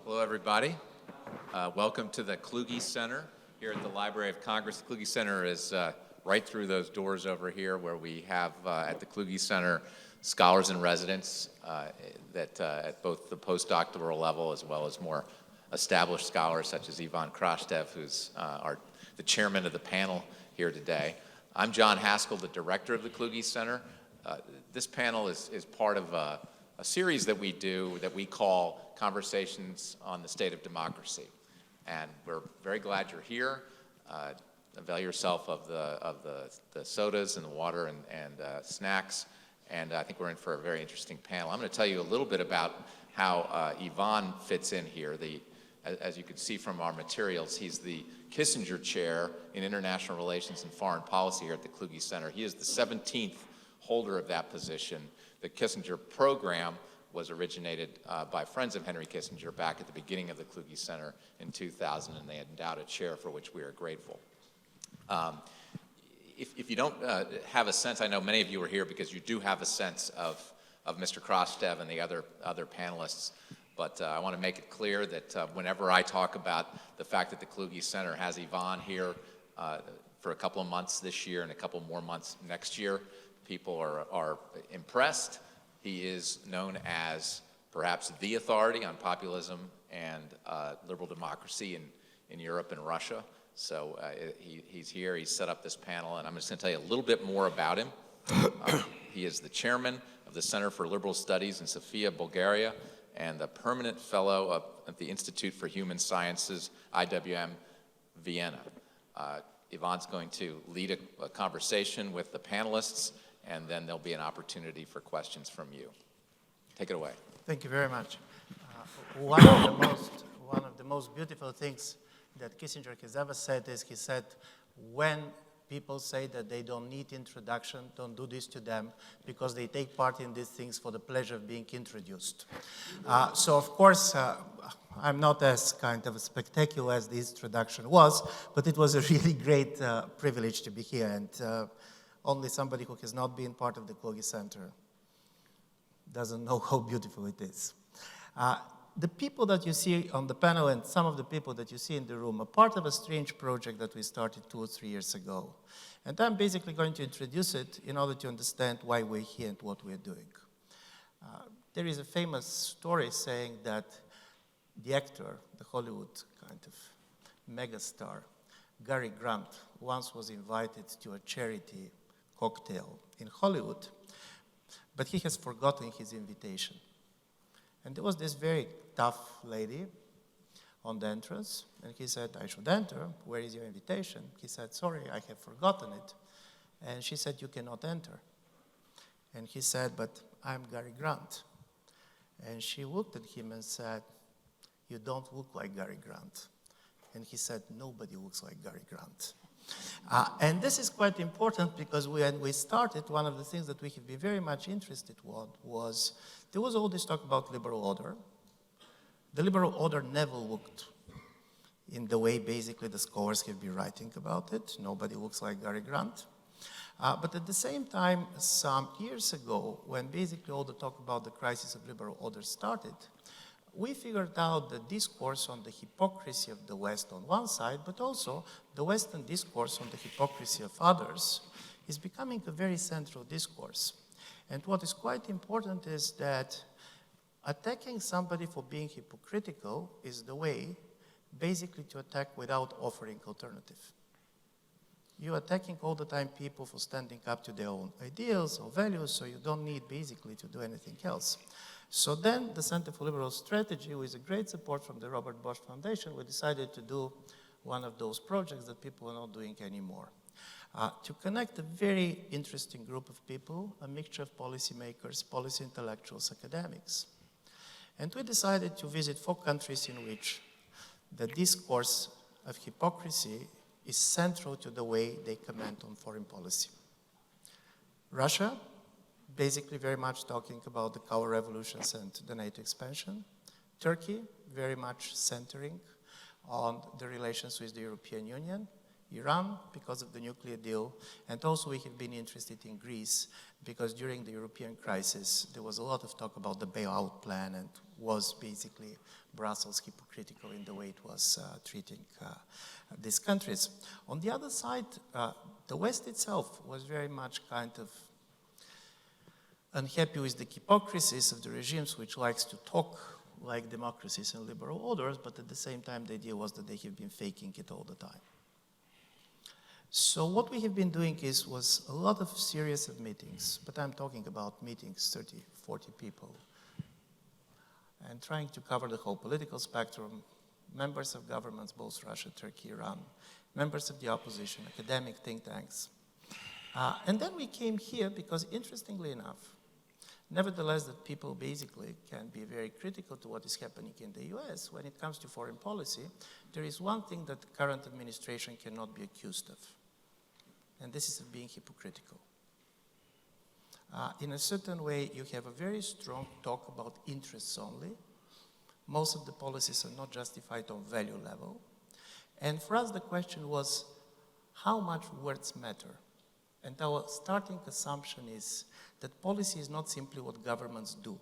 Hello, everybody. Welcome to the Kluge Center here at the Library of Congress. The Kluge Center is right through those doors over here where we have at the Kluge Center scholars in residence that at both the postdoctoral level as well as more established scholars such as Ivan Krastev, who's the chairman of the panel here today. I'm John Haskell, the director of the Kluge Center. This panel is part of a series that we do that we call Conversations on the State of Democracy. And we're very glad you're here. Avail yourself of the sodas and the water and snacks. And I think we're in for a very interesting panel. I'm going to tell you a little bit about how Ivan fits in here. As you can see from our materials, he's the Kissinger Chair in International Relations and Foreign Policy here at the Kluge Center. He is the 17th holder of that position. The Kissinger program was originated by friends of Henry Kissinger back at the beginning of the Kluge Center in 2000, and they endowed a chair for which we are grateful. If you don't have a sense, I know many of you are here because you do have a sense of Mr. Krastev and the other panelists, but I want to make it clear that whenever I talk about the fact that the Kluge Center has Ivan here for a couple of months this year and a couple more months next year, people are impressed. He is known as perhaps the authority on populism and liberal democracy in Europe and Russia. So he's here, he's set up this panel, and I'm just going to tell you a little bit more about him. He is the chairman of the Center for Liberal Studies in Sofia, Bulgaria, and the permanent fellow at the Institute for Human Sciences, IWM, Vienna. Ivan's going to lead a conversation with the panelists, and then there'll be an opportunity for questions from you. Take it away. Thank you very much. One of the most beautiful things that Kissinger has ever said is, he said, when people say that they don't need introduction, don't do this to them, because they take part in these things for the pleasure of being introduced. So of course, I'm not as kind of spectacular as the introduction was, but it was a really great privilege to be here, and only somebody who has not been part of the Kluge Center doesn't know how beautiful it is. The people that you see on the panel and some of the people that you see in the room are part of a strange project that we started 2 or 3 years ago. And I'm basically going to introduce it in order to understand why we're here and what we're doing. There is a famous story saying that the actor, the Hollywood kind of megastar, Cary Grant, once was invited to a charity cocktail in Hollywood, but he has forgotten his invitation. And there was this very tough lady on the entrance, and he said, I should enter. Where is your invitation? He said, sorry, I have forgotten it. And she said, you cannot enter. And he said, but I'm Cary Grant. And she looked at him and said, you don't look like Cary Grant. And he said, nobody looks like Cary Grant. And this is quite important because when we started, one of the things that we have been very much interested in was there was all this talk about liberal order. The liberal order never looked in the way basically the scholars have been writing about it. Nobody looks like Cary Grant. But at the same time, some years ago, when basically all the talk about the crisis of liberal order started, we figured out the discourse on the hypocrisy of the West on one side, but also the Western discourse on the hypocrisy of others is becoming a very central discourse. And what is quite important is that attacking somebody for being hypocritical is the way basically to attack without offering alternative. You're attacking all the time people for standing up to their own ideals or values, so you don't need basically to do anything else. So then the Center for Liberal Strategy, with a great support from the Robert Bosch Foundation, we decided to do one of those projects that people are not doing anymore. To connect a very interesting group of people, a mixture of policymakers, policy intellectuals, academics. And we decided to visit 4 countries in which the discourse of hypocrisy is central to the way they comment on foreign policy. Russia, basically very much talking about the color revolutions and the NATO expansion. Turkey, very much centering on the relations with the European Union. Iran because of the nuclear deal, and also we have been interested in Greece because during the European crisis there was a lot of talk about the bailout plan and was basically Brussels hypocritical in the way it was treating these countries. On the other side, the West itself was very much kind of unhappy with the hypocrisies of the regimes which likes to talk like democracies and liberal orders, but at the same time the idea was that they have been faking it all the time. So what we have been doing was a lot of series of meetings, but I'm talking about meetings, 30, 40 people, and trying to cover the whole political spectrum, members of governments, both Russia, Turkey, Iran, members of the opposition, academic think tanks. And then we came here because, interestingly enough, nevertheless that people basically can be very critical to what is happening in the US, when it comes to foreign policy, there is one thing that the current administration cannot be accused of, and this is of being hypocritical. In a certain way, you have a very strong talk about interests only. Most of the policies are not justified on value level. And for us, the question was, how much words matter? And our starting assumption is that policy is not simply what governments do,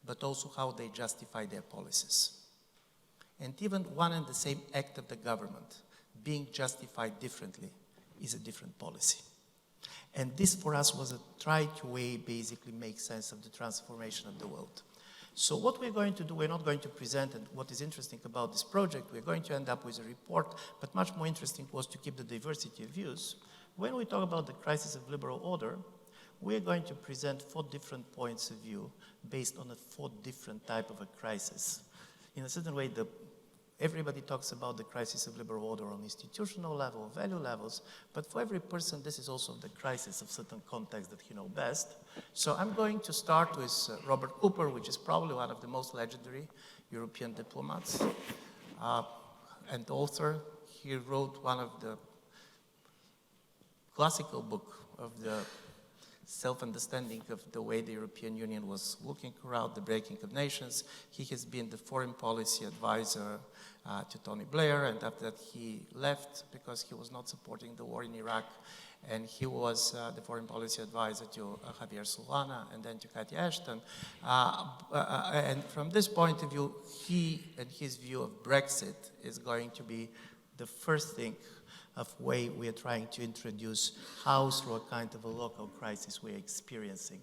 but also how they justify their policies. And even one and the same act of the government being justified differently is a different policy. And this for us was a try to way basically make sense of the transformation of the world. So what we're going to do, we're not going to present, and what is interesting about this project, we're going to end up with a report, but much more interesting was to keep the diversity of views. When we talk about the crisis of liberal order, we're going to present 4 different points of view based on a 4 different type of a crisis. In a certain way, everybody talks about the crisis of liberal order on institutional level, value levels, but for every person, this is also the crisis of certain context that he knows best. So I'm going to start with Robert Cooper, which is probably one of the most legendary European diplomats and author. He wrote one of the classical book of the self-understanding of the way the European Union was looking around the breaking of nations. He has been the foreign policy advisor to Tony Blair, and after that he left because he was not supporting the war in Iraq, and he was the foreign policy advisor to Javier Solana and then to Cathy Ashton. And from this point of view, he and his view of Brexit is going to be the first thing of way we are trying to introduce how through a kind of a local crisis we are experiencing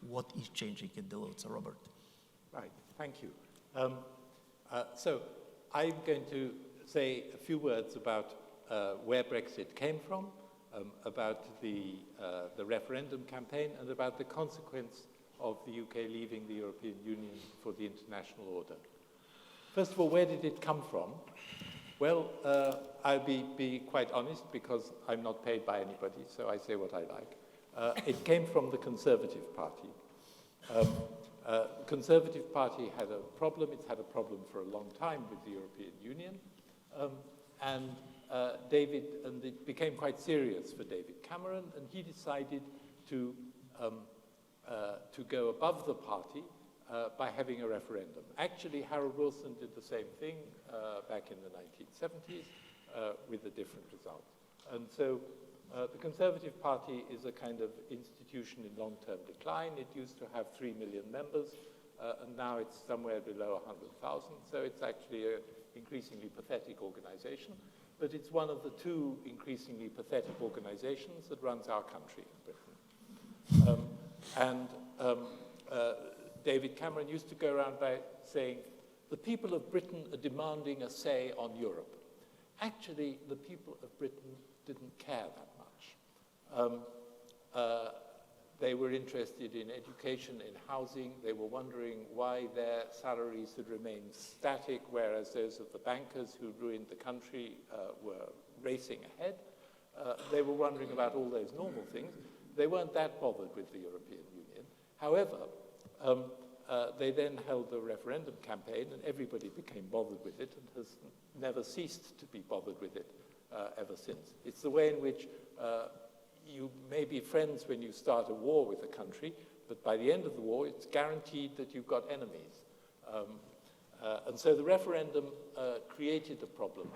what is changing in the world. So Robert. Right, thank you. So I'm going to say a few words about where Brexit came from, about the referendum campaign, and about the consequence of the UK leaving the European Union for the international order. First of all, where did it come from? Well, I'll be quite honest because I'm not paid by anybody, so I say what I like. It came from the Conservative Party. The Conservative Party had a problem. It's had a problem for a long time with the European Union. And it became quite serious for David Cameron, and he decided to go above the party by having a referendum. Actually, Harold Wilson did the same thing back in the 1970s with a different result. And so the Conservative Party is a kind of institution in long-term decline. It used to have 3 million members, and now it's somewhere below 100,000. So it's actually an increasingly pathetic organization. But it's one of the 2 increasingly pathetic organizations that runs our country in Britain. David Cameron used to go around by saying, the people of Britain are demanding a say on Europe. Actually, the people of Britain didn't care that much. They were interested in education, in housing. They were wondering why their salaries had remained static, whereas those of the bankers who ruined the country were racing ahead. They were wondering about all those normal things. They weren't that bothered with the European Union. However, they then held a referendum campaign, and everybody became bothered with it and has never ceased to be bothered with it ever since. It's the way in which you may be friends when you start a war with a country, but by the end of the war, it's guaranteed that you've got enemies. And so the referendum created a problem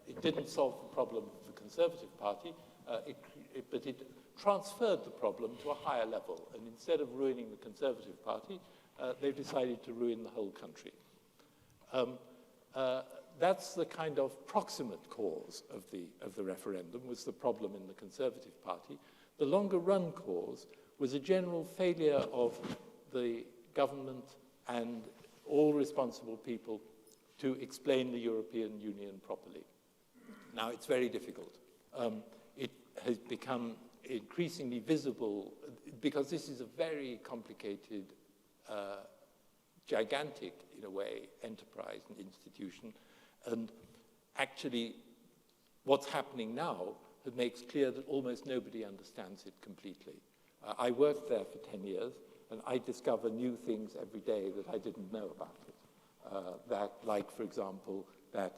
it didn't solve the problem of the Conservative Party, but it transferred the problem to a higher level. And instead of ruining the Conservative Party, they've decided to ruin the whole country. That's the kind of proximate cause of the referendum, was the problem in the Conservative Party. The longer run cause was a general failure of the government and all responsible people to explain the European Union properly. Now, it's very difficult. It has become increasingly visible because this is a very complicated, gigantic, in a way, enterprise and institution. And actually, what's happening now makes clear that almost nobody understands it completely. I worked there for 10 years, and I discover new things every day that I didn't know about it. Like, for example, that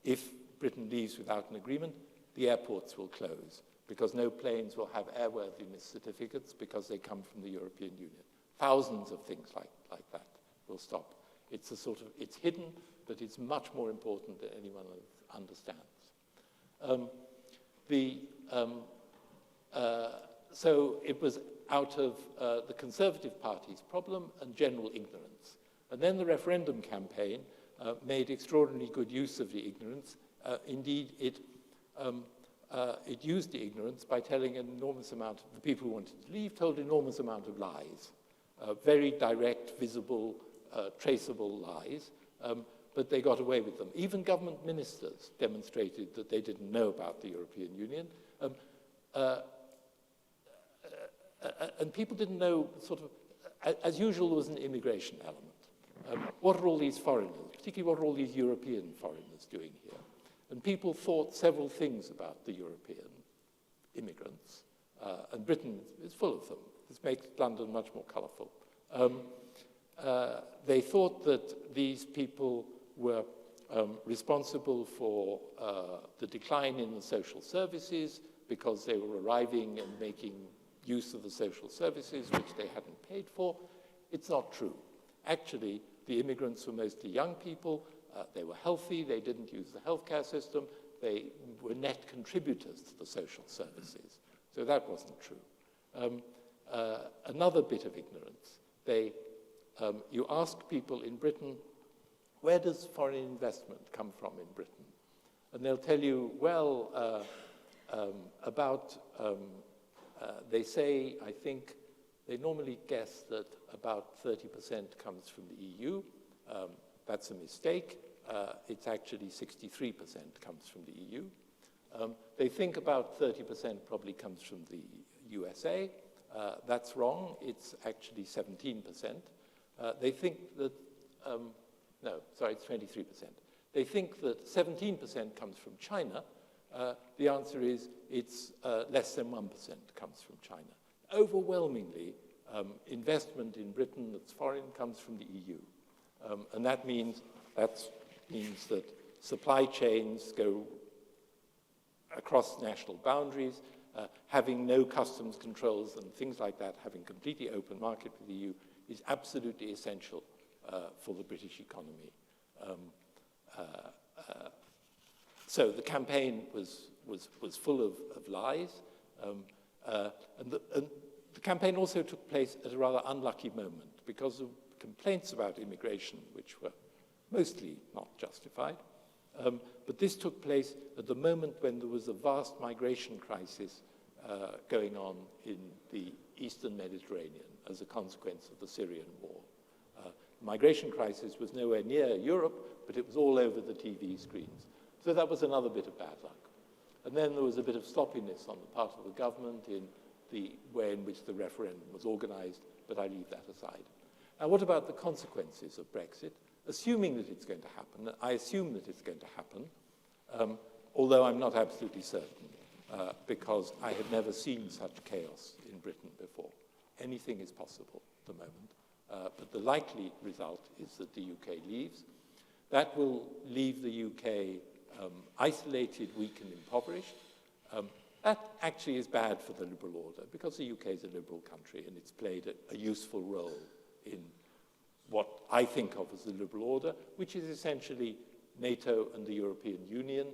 if Britain leaves without an agreement, the airports will close because no planes will have airworthiness certificates because they come from the European Union. Thousands of things like that will stop. It's it's hidden, but it's much more important than anyone understands. So it was out of the Conservative Party's problem and general ignorance. And then the referendum campaign made extraordinarily good use of the ignorance. Indeed, it used the ignorance by telling an enormous amount of the people who wanted to leave, told an enormous amount of lies, very direct, visible, traceable lies, but they got away with them. Even government ministers demonstrated that they didn't know about the European Union. And people didn't know, as usual, there was an immigration element. What are all these foreigners, particularly what are all these European foreigners doing here? And people thought several things about the European immigrants, and Britain is full of them. This makes London much more colourful. They thought that these people were responsible for the decline in the social services because they were arriving and making use of the social services which they hadn't paid for. It's not true. Actually, the immigrants were mostly young people. They were healthy. They didn't use the healthcare system. They were net contributors to the social services. So that wasn't true. Another bit of ignorance. You ask people in Britain, where does foreign investment come from in Britain? And they'll tell you, well, they say, I think, they normally guess that about 30% comes from the EU. That's a mistake. It's actually 63% comes from the EU. They think about 30% probably comes from the USA. That's wrong. It's actually 17%. They think that, it's 23%. They think that 17% comes from China. The answer is it's less than 1% comes from China. Overwhelmingly, investment in Britain that's foreign comes from the EU. And that means that supply chains go across national boundaries, having no customs controls and things like that, having completely open market with the EU is absolutely essential for the British economy. So the campaign was full of lies, and the campaign also took place at a rather unlucky moment because of complaints about immigration, which were mostly not justified. But this took place at the moment when there was a vast migration crisis going on in the Eastern Mediterranean as a consequence of the Syrian war. Migration crisis was nowhere near Europe, but it was all over the TV screens. So that was another bit of bad luck. And then there was a bit of sloppiness on the part of the government in the way in which the referendum was organized, but I leave that aside. Now, what about the consequences of Brexit? Assuming that it's going to happen, I assume that it's going to happen, although I'm not absolutely certain, because I have never seen such chaos in Britain before. Anything is possible at the moment. But the likely result is that the UK leaves. That will leave the UK isolated, weak, and impoverished. That actually is bad for the liberal order, because the UK is a liberal country, and it's played a useful role in what I think of as the liberal order, which is essentially NATO and the European Union,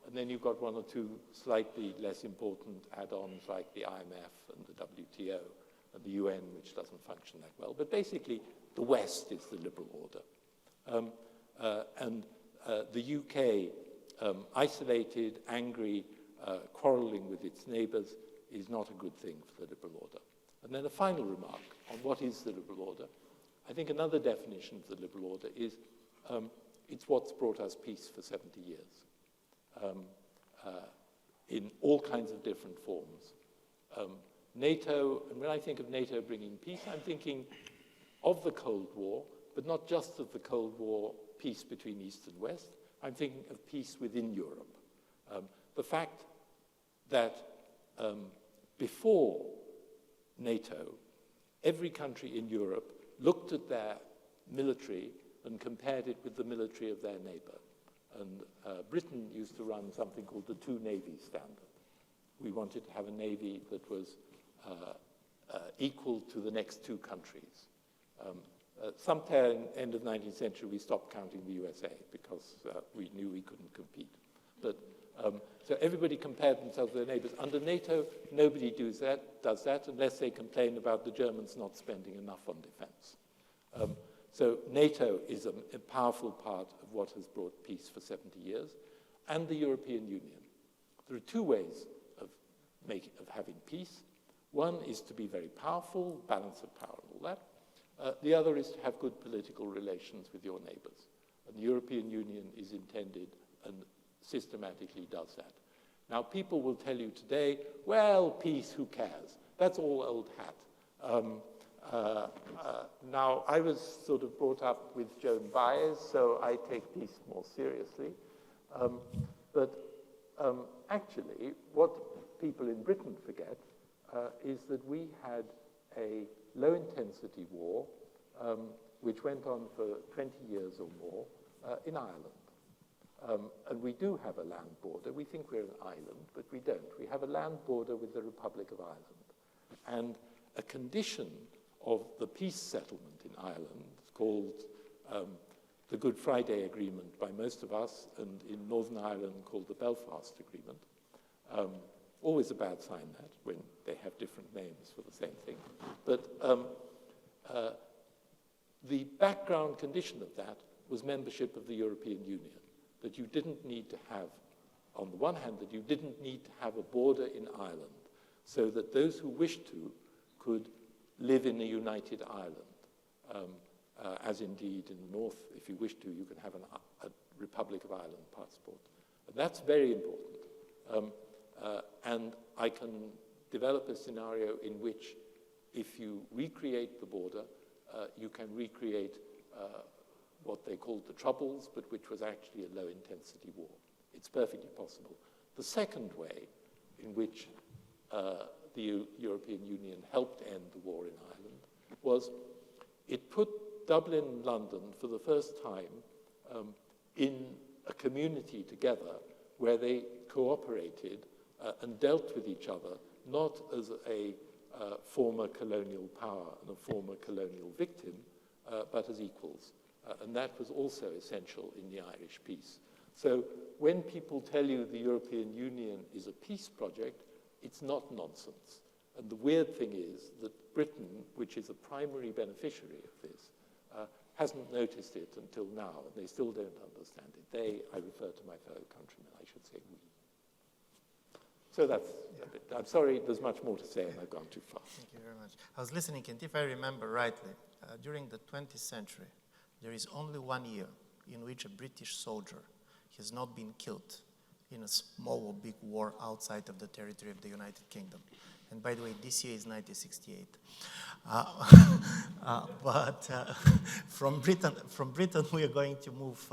and then you've got one or two slightly less important add-ons like the IMF and the WTO and the UN, which doesn't function that well. But basically, the West is the liberal order. The UK, isolated, angry, quarreling with its neighbors, is not a good thing for the liberal order. And then a final remark on what is the liberal order. I think another definition of the liberal order is it's what's brought us peace for 70 years in all kinds of different forms. NATO, and when I think of NATO bringing peace, I'm thinking of the Cold War, but not just of the Cold War peace between East and West. I'm thinking of peace within Europe. The fact that before NATO, every country in Europe looked at their military and compared it with the military of their neighbor. And Britain used to run something called the two navies standard. We wanted to have a navy that was equal to the next two countries. Sometime end of 19th century, we stopped counting the USA because we knew we couldn't compete. But so everybody compared themselves with their neighbors. Under NATO, nobody does that unless they complain about the Germans not spending enough on defense. So NATO is a powerful part of what has brought peace for 70 years, and the European Union. There are two ways of having peace. One is to be very powerful, balance of power and all that. The other is to have good political relations with your neighbors. And the European Union is intended and systematically does that. Now, people will tell you today, well, peace, who cares? That's all old hat. Now, I was sort of brought up with Joan Baez, so I take peace more seriously. Actually, what people in Britain forget is that we had a low-intensity war which went on for 20 years or more in Ireland. And we do have a land border. We think we're an island, but we don't. We have a land border with the Republic of Ireland. And a condition of the peace settlement in Ireland, called the Good Friday Agreement by most of us, and in Northern Ireland called the Belfast Agreement. Always a bad sign, that, when they have different names for the same thing. But the background condition of that was membership of the European Union, that you didn't need to have, on the one hand, that you didn't need to have a border in Ireland, so that those who wished to could live in a united Ireland, as indeed in the north, if you wish to, you can have a Republic of Ireland passport. And that's very important. And I can develop a scenario in which, if you recreate the border, you can recreate what they called the Troubles, but which was actually a low-intensity war. It's perfectly possible. The second way in which the European Union helped end the war in Ireland was it put Dublin and London for the first time in a community together where they cooperated and dealt with each other, not as a former colonial power and a former colonial victim, but as equals. And that was also essential in the Irish peace. So when people tell you the European Union is a peace project, it's not nonsense. And the weird thing is that Britain, which is a primary beneficiary of this, hasn't noticed it until now, and they still don't understand it. They, I refer to my fellow countrymen, I should say we. So that's a bit. I'm sorry, there's much more to say, and I've gone too far. Thank you very much. I was listening, and if I remember rightly, during the 20th century, there is only 1 year in which a British soldier has not been killed in a small or big war outside of the territory of the United Kingdom. And by the way, this year is 1968. From Britain, we are going to move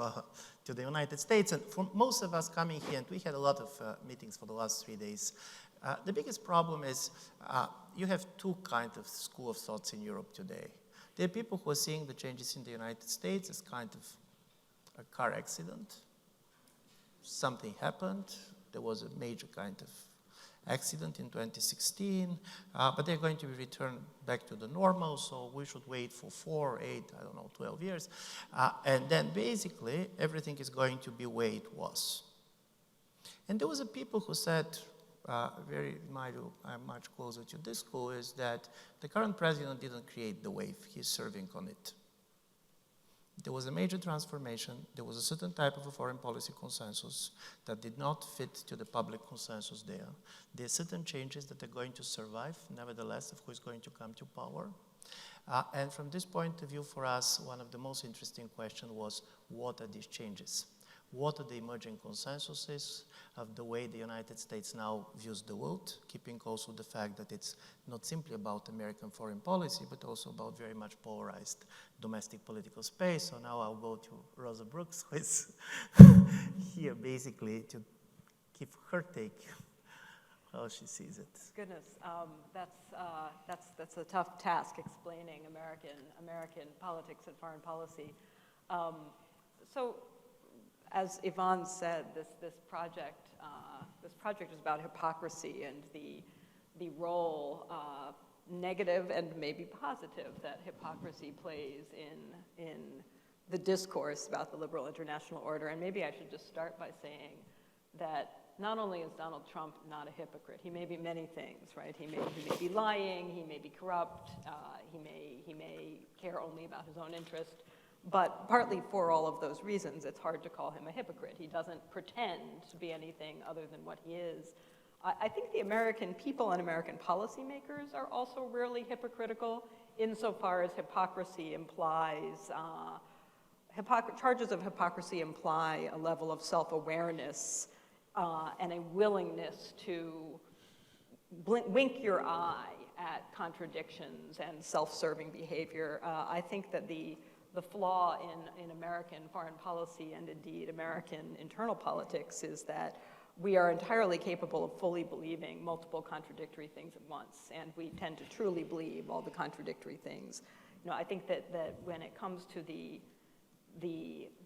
to the United States. And for most of us coming here, and we had a lot of meetings for the last 3 days, the biggest problem is you have two kinds of school of thoughts in Europe today. There are people who are seeing the changes in the United States as kind of a car accident. Something happened. There was a major kind of accident in 2016, but they're going to be returned back to the normal, so we should wait for 4, 8, 12 years. And then basically, everything is going to be the way it was. And there was a people who said, much closer to this school, is that the current president didn't create the wave, he's serving on it. There was a major transformation. There was a certain type of a foreign policy consensus that did not fit to the public consensus there. There are certain changes that are going to survive, nevertheless, of who is going to come to power. And from this point of view, for us, one of the most interesting questions was, what are these changes? What are the emerging consensuses of the way the United States now views the world, keeping also the fact that it's not simply about American foreign policy, but also about very much polarized domestic political space. So now I'll go to Rosa Brooks, who is here basically to give her take how she sees it. Goodness, that's a tough task, explaining American politics and foreign policy. So, as Yvonne said, this project is about hypocrisy and the role, negative and maybe positive, that hypocrisy plays in the discourse about the liberal international order. And maybe I should just start by saying that not only is Donald Trump not a hypocrite, he may be many things, right? He may be lying, he may be corrupt, he may care only about his own interest. But partly for all of those reasons, it's hard to call him a hypocrite. He doesn't pretend to be anything other than what he is. I think the American people and American policymakers are also rarely hypocritical, insofar as hypocrisy implies, charges of hypocrisy imply a level of self-awareness and a willingness to wink your eye at contradictions and self-serving behavior. I think that the flaw in American foreign policy and indeed American internal politics is that we are entirely capable of fully believing multiple contradictory things at once, and we tend to truly believe all the contradictory things. I think that when it comes to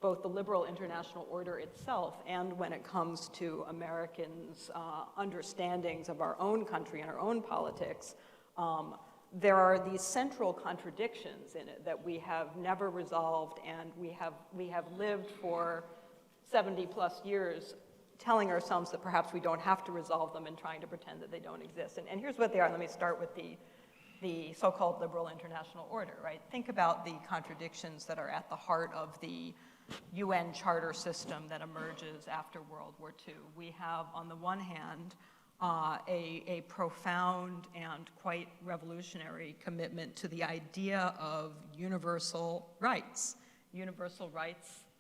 both the liberal international order itself and when it comes to Americans' understandings of our own country and our own politics, there are these central contradictions in it that we have never resolved, and we have lived for 70 plus years telling ourselves that perhaps we don't have to resolve them and trying to pretend that they don't exist. And here's what they are. Let me start with the so-called liberal international order, right? Think about the contradictions that are at the heart of the UN charter system that emerges after World War II. We have, on the one hand, a profound and quite revolutionary commitment to the idea of universal rights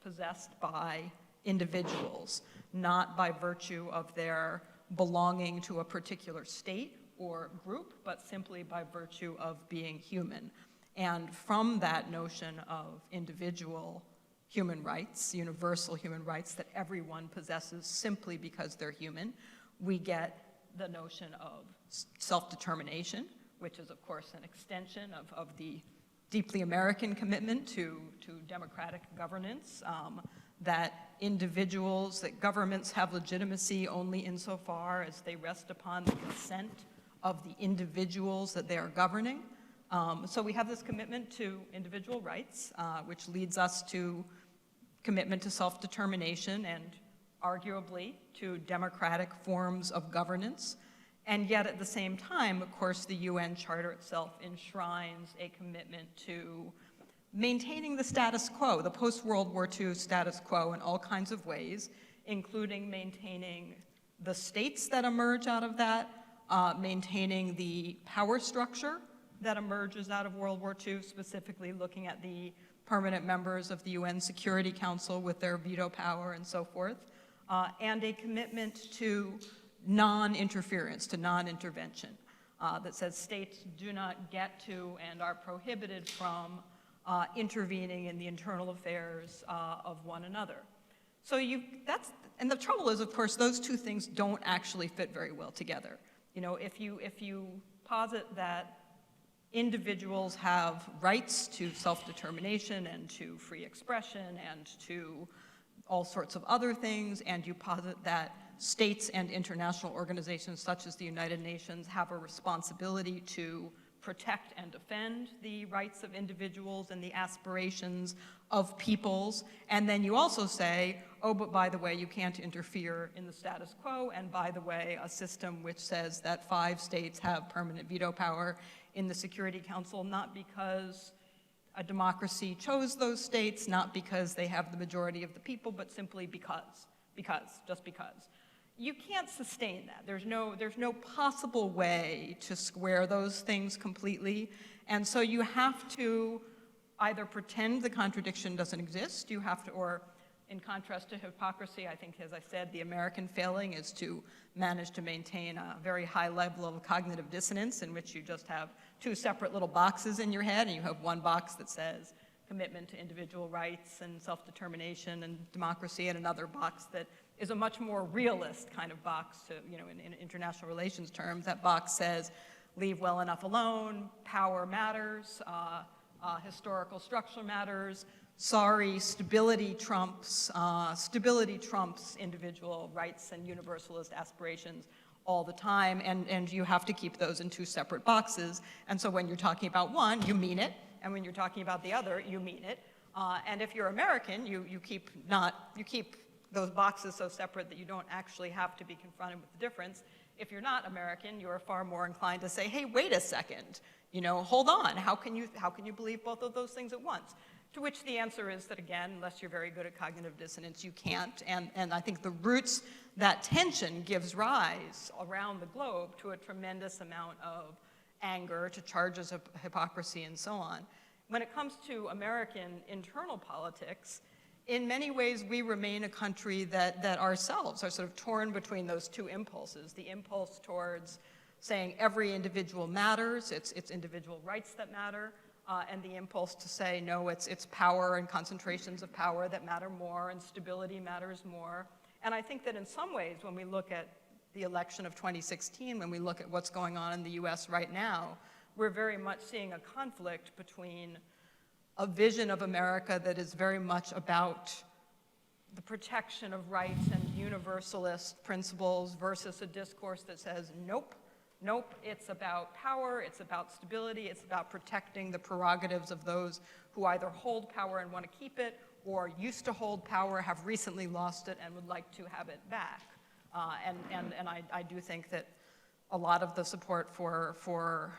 possessed by individuals, not by virtue of their belonging to a particular state or group, but simply by virtue of being human. And from that notion of individual human rights, universal human rights that everyone possesses simply because they're human, we get the notion of self-determination, which is, of course, an extension of the deeply American commitment to democratic governance, that governments have legitimacy only insofar as they rest upon the consent of the individuals that they are governing. So we have this commitment to individual rights, which leads us to commitment to self-determination and arguably to democratic forms of governance. And yet at the same time, of course, the UN Charter itself enshrines a commitment to maintaining the status quo, the post-World War II status quo in all kinds of ways, including maintaining the states that emerge out of that, maintaining the power structure that emerges out of World War II, specifically looking at the permanent members of the UN Security Council with their veto power and so forth, and a commitment to non-interference, to non-intervention, that says states do not get to and are prohibited from intervening in the internal affairs of one another. So and the trouble is, of course, those two things don't actually fit very well together. If you posit that individuals have rights to self-determination and to free expression and to all sorts of other things, and you posit that states and international organizations such as the United Nations have a responsibility to protect and defend the rights of individuals and the aspirations of peoples. And then you also say, oh, but by the way, you can't interfere in the status quo, and by the way, a system which says that 5 states have permanent veto power in the Security Council, not because a democracy chose those states, not because they have the majority of the people, but simply just because. You can't sustain that. There's no possible way to square those things completely. And so you have to either pretend the contradiction doesn't exist, you have to, or in contrast to hypocrisy, I think, as I said, the American failing is to manage to maintain a very high level of cognitive dissonance in which you just have 2 separate little boxes in your head, and you have one box that says commitment to individual rights and self-determination and democracy, and another box that is a much more realist kind of box to, in international relations terms. That box says, leave well enough alone, power matters, historical structure matters, sorry, stability trumps individual rights and universalist aspirations all the time, and you have to keep those in 2 separate boxes. And so when you're talking about one, you mean it, and when you're talking about the other, you mean it. And if you're American, you keep those boxes so separate that you don't actually have to be confronted with the difference. If you're not American, you're far more inclined to say, hey, wait a second, hold on, how can you believe both of those things at once? To which the answer is that, again, unless you're very good at cognitive dissonance, you can't. And I think the roots, that tension gives rise around the globe to a tremendous amount of anger, to charges of hypocrisy and so on. When it comes to American internal politics, in many ways, we remain a country that ourselves are sort of torn between those 2 impulses. The impulse towards saying every individual matters, it's individual rights that matter, and the impulse to say, no, it's power and concentrations of power that matter more, and stability matters more. And I think that in some ways, when we look at the election of 2016, when we look at what's going on in the US right now, we're very much seeing a conflict between a vision of America that is very much about the protection of rights and universalist principles versus a discourse that says, nope, it's about power, it's about stability, it's about protecting the prerogatives of those who either hold power and want to keep it, or used to hold power, have recently lost it, and would like to have it back. And I do think that a lot of the support for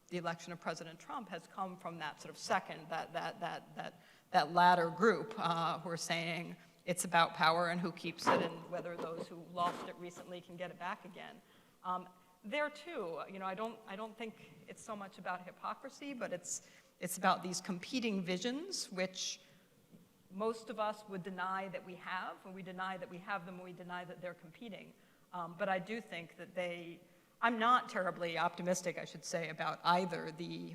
the election of President Trump has come from that sort of second, that latter group who are saying it's about power and who keeps it, and whether those who lost it recently can get it back again. There too, I don't think it's so much about hypocrisy, but it's about these competing visions, which most of us would deny that we have, and we deny that we have them, and we deny that they're competing. But I do think that I'm not terribly optimistic, I should say, about either the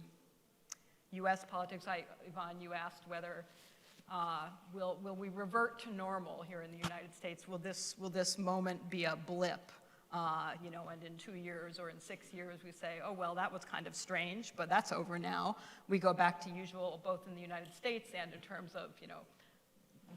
US politics. Yvonne, you asked whether will we revert to normal here in the United States? Will this moment be a blip? And in 2 years or in 6 years, we say, oh, well, that was kind of strange, but that's over now. We go back to usual, both in the United States and in terms of,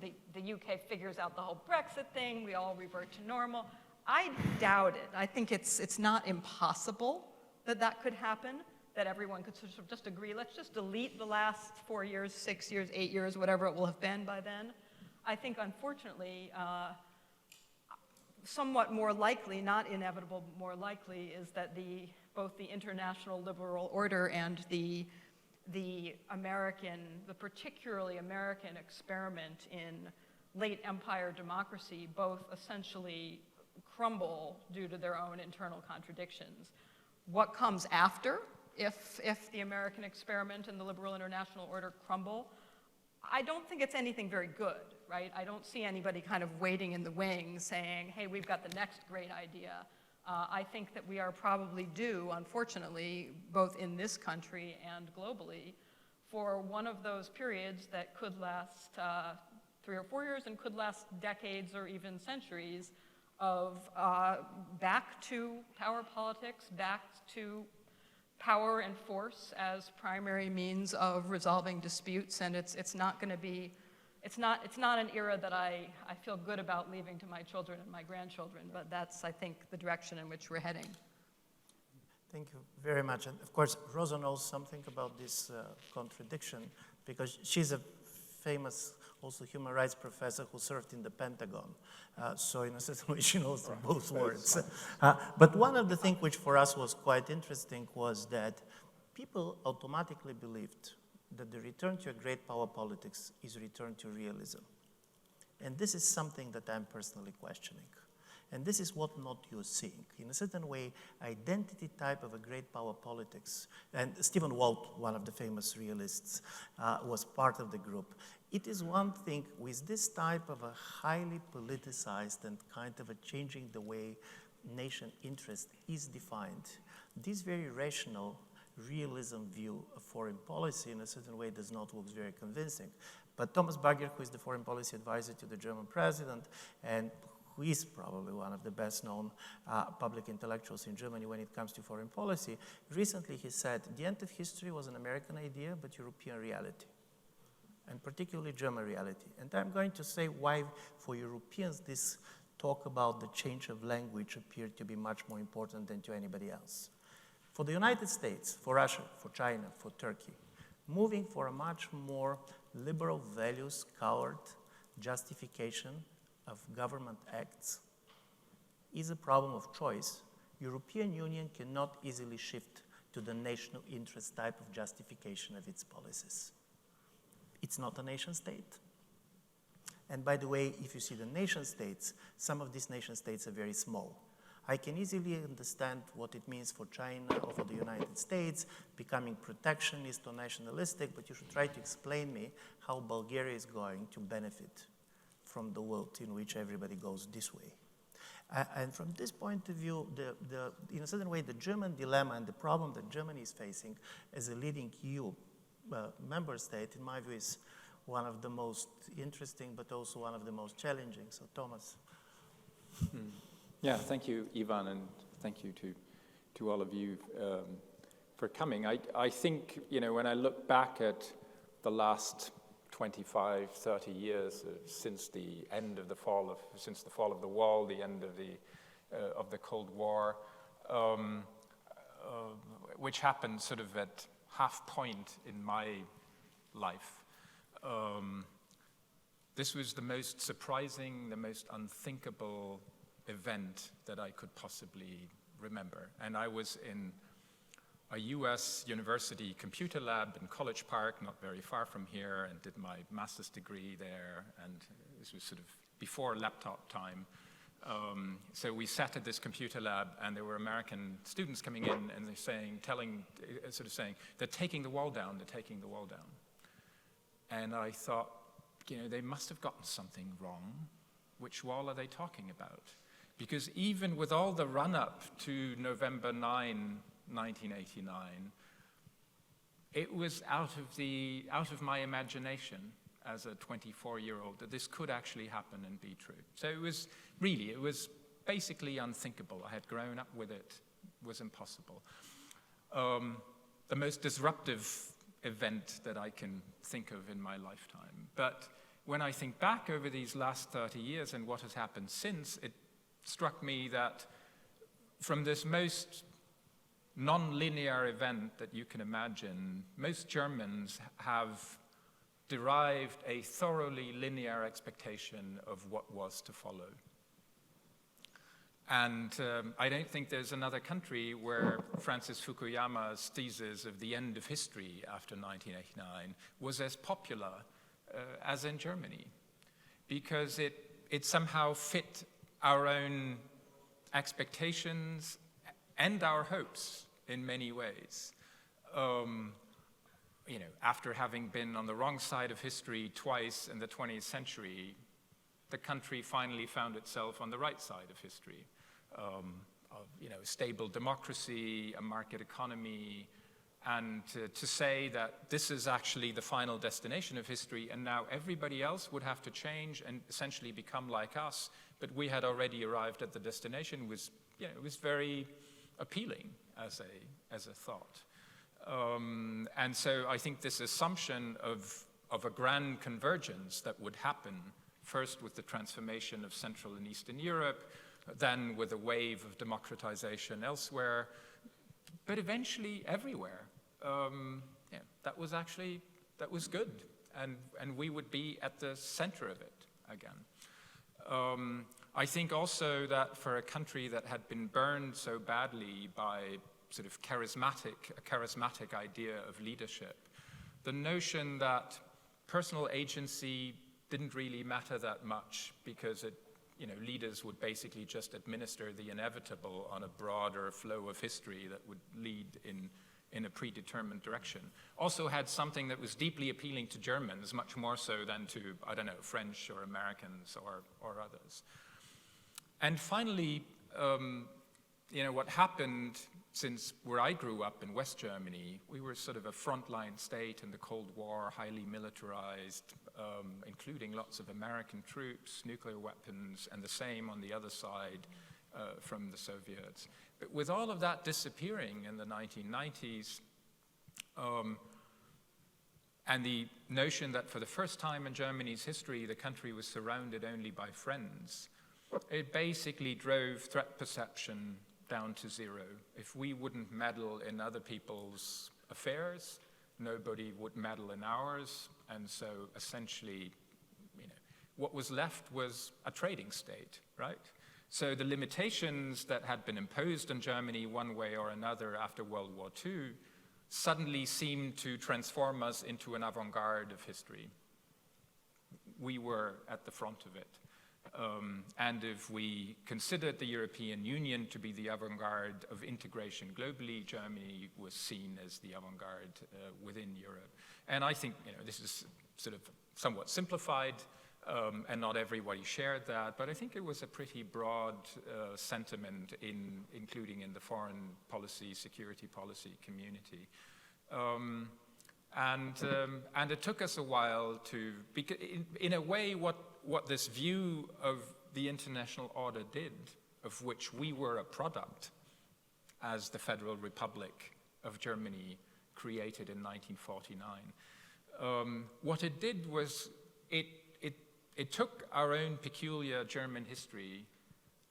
the UK figures out the whole Brexit thing, we all revert to normal. I doubt it. I think it's not impossible that could happen, that everyone could sort of just agree, let's just delete the last 4 years, 6 years, 8 years, whatever it will have been by then. I think, unfortunately, somewhat more likely, not inevitable, more likely, is that both the international liberal order and the particularly American experiment in late empire democracy both essentially crumble due to their own internal contradictions. What comes after, if the American experiment and the liberal international order crumble? I don't think it's anything very good, right? I don't see anybody kind of waiting in the wings saying, hey, we've got the next great idea. I think that we are probably due, unfortunately, both in this country and globally, for one of those periods that could last 3 or 4 years and could last decades or even centuries of back to power politics, back to power and force as primary means of resolving disputes. And it's not going to be it's not an era that I feel good about leaving to my children and my grandchildren, but that's, I think, the direction in which we're heading. Thank you very much. And of course, Rosa knows something about this contradiction because she's a famous also human rights professor who served in the Pentagon. So in a certain way, she knows both words. But one of the things which for us was quite interesting was that people automatically believed that the return to a great power politics is a return to realism. And this is something that I'm personally questioning. And this is what not you're seeing. In a certain way, identity type of a great power politics, and Stephen Walt, one of the famous realists, was part of the group. It is one thing with this type of a highly politicized and kind of a changing the way nation interest is defined. This very rational realism view of foreign policy in a certain way does not look very convincing. But Thomas Bagger, who is the foreign policy advisor to the German president, and who is probably one of the best known public intellectuals in Germany when it comes to foreign policy, recently he said, the end of history was an American idea, but European reality, and particularly German reality. And I'm going to say why for Europeans this talk about the change of language appeared to be much more important than to anybody else. For the United States, for Russia, for China, for Turkey, moving for a much more liberal values-colored justification of government acts is a problem of choice. European Union cannot easily shift to the national interest type of justification of its policies. It's not a nation state. And by the way, if you see the nation states, some of these nation states are very small. I can easily understand what it means for China or for the United States becoming protectionist or nationalistic, but you should try to explain me how Bulgaria is going to benefit from the world in which everybody goes this way. And from this point of view, in a certain way, the German dilemma and the problem that Germany is facing as a leading EU member state, in my view, is one of the most interesting, but also one of the most challenging. So, Thomas. Yeah, thank you, Ivan, and thank you to all of you for coming. I think, you know, when I look back at the last 25, 30 years since the fall of the wall, the end of the Cold War, which happened sort of at half point in my life. This was the most surprising, the most unthinkable event that I could possibly remember. And I was in a US university computer lab in College Park, not very far from here, and did my master's degree there. And this was sort of before laptop time. So we sat at this computer lab, and there were American students coming in, and they're saying, they're taking the wall down, they're taking the wall down. And I thought, you know, they must have gotten something wrong. Which wall are they talking about? Because even with all the run-up to November 9, 1989, it was out of my imagination as a 24-year-old that this could actually happen and be true. So it was basically unthinkable. I had grown up with it. It was impossible. The most disruptive event that I can think of in my lifetime. But when I think back over these last 30 years and what has happened since, it struck me that from this most non-linear event that you can imagine, most Germans have derived a thoroughly linear expectation of what was to follow. And I don't think there's another country where Francis Fukuyama's thesis of the end of history after 1989 was as popular as in Germany, because it somehow fit our own expectations and our hopes in many ways. You know, after having been on the wrong side of history twice in the 20th century, the country finally found itself on the right side of history. You know, stable democracy, a market economy, and to say that this is actually the final destination of history, and now everybody else would have to change and essentially become like us, but we had already arrived at the destination, was, you know, it was very appealing as a thought. And so I think this assumption of of a grand convergence that would happen, first with the transformation of Central and Eastern Europe, then with a wave of democratization elsewhere, but eventually everywhere. Yeah, that was good, and we would be at the center of it again. I think also that for a country that had been burned so badly by sort of a charismatic idea of leadership, the notion that personal agency didn't really matter that much because leaders would basically just administer the inevitable on a broader flow of history that would lead in a predetermined direction, also had something that was deeply appealing to Germans, much more so than to, I don't know, French or Americans or others. And finally, what happened since where I grew up in West Germany, we were sort of a frontline state in the Cold War, highly militarized, including lots of American troops, nuclear weapons, and the same on the other side from the Soviets. But with all of that disappearing in the 1990s, and the notion that for the first time in Germany's history, the country was surrounded only by friends, it basically drove threat perception down to zero. If we wouldn't meddle in other people's affairs, nobody would meddle in ours, and so essentially, what was left was a trading state, right? So the limitations that had been imposed on Germany one way or another after World War II suddenly seemed to transform us into an avant-garde of history. We were at the front of it. And if we considered the European Union to be the avant-garde of integration globally, Germany was seen as the avant-garde within Europe. And I think this is sort of somewhat simplified, and not everybody shared that, but I think it was a pretty broad sentiment, including in the foreign policy, security policy community. And it took us a while to, because in a way, what this view of the international order did, of which we were a product as the Federal Republic of Germany created in 1949, what it did was it took our own peculiar German history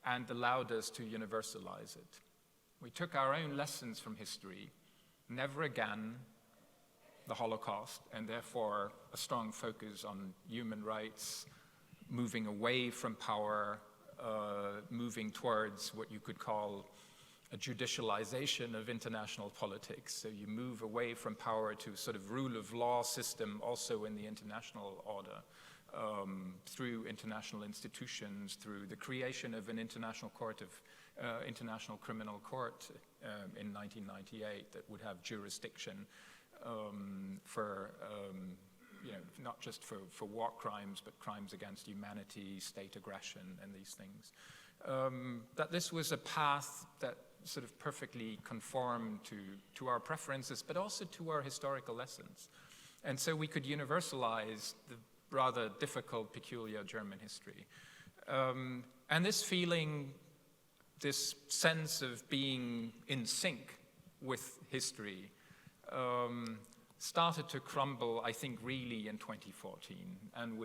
and allowed us to universalize it. We took our own lessons from history, never again the Holocaust, and therefore a strong focus on human rights, moving away from power, moving towards what you could call a judicialization of international politics. So you move away from power to sort of rule of law system also in the international order, through international institutions, through the creation of an international court of International Criminal Court in 1998 that would have jurisdiction for not just for war crimes, but crimes against humanity, state aggression, and these things. That this was a path that sort of perfectly conformed to our preferences, but also to our historical lessons. And so we could universalize the rather difficult, peculiar German history. And this feeling, this sense of being in sync with history, started to crumble, I think, really in 2014. And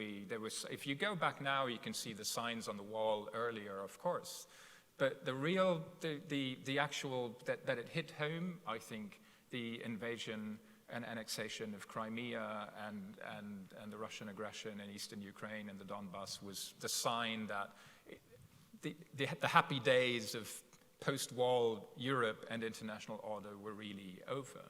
if you go back now, you can see the signs on the wall earlier, of course. But the actual, that it hit home, I think, the invasion and annexation of Crimea and the Russian aggression in eastern Ukraine and the Donbass was the sign that the happy days of post-war Europe and international order were really over.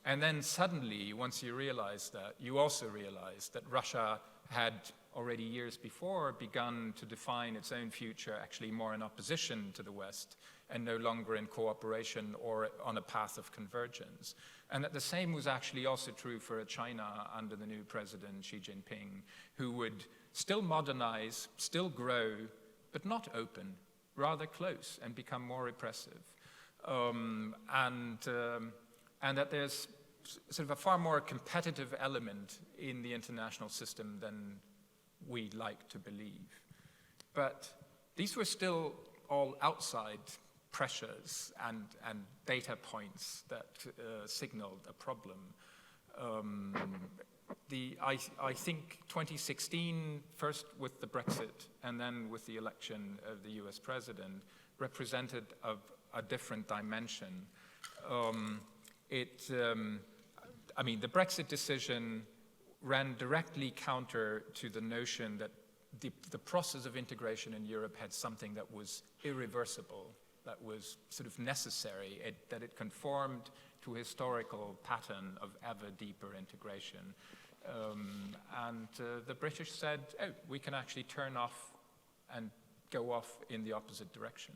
And then suddenly, once you realize that, you also realize that Russia had already years before begun to define its own future actually more in opposition to the West and no longer in cooperation or on a path of convergence. And that the same was actually also true for China under the new president, Xi Jinping, who would still modernize, still grow, but not open, rather close and become more repressive. And that there's sort of a far more competitive element in the international system than we like to believe. But these were still all outside pressures and data points that signaled a problem. I think 2016, first with the Brexit and then with the election of the US president, represented a different dimension. I mean, the Brexit decision ran directly counter to the notion that the process of integration in Europe had something that was irreversible, that was sort of necessary, that it conformed to a historical pattern of ever deeper integration. The British said, oh, we can actually turn off and go off in the opposite direction,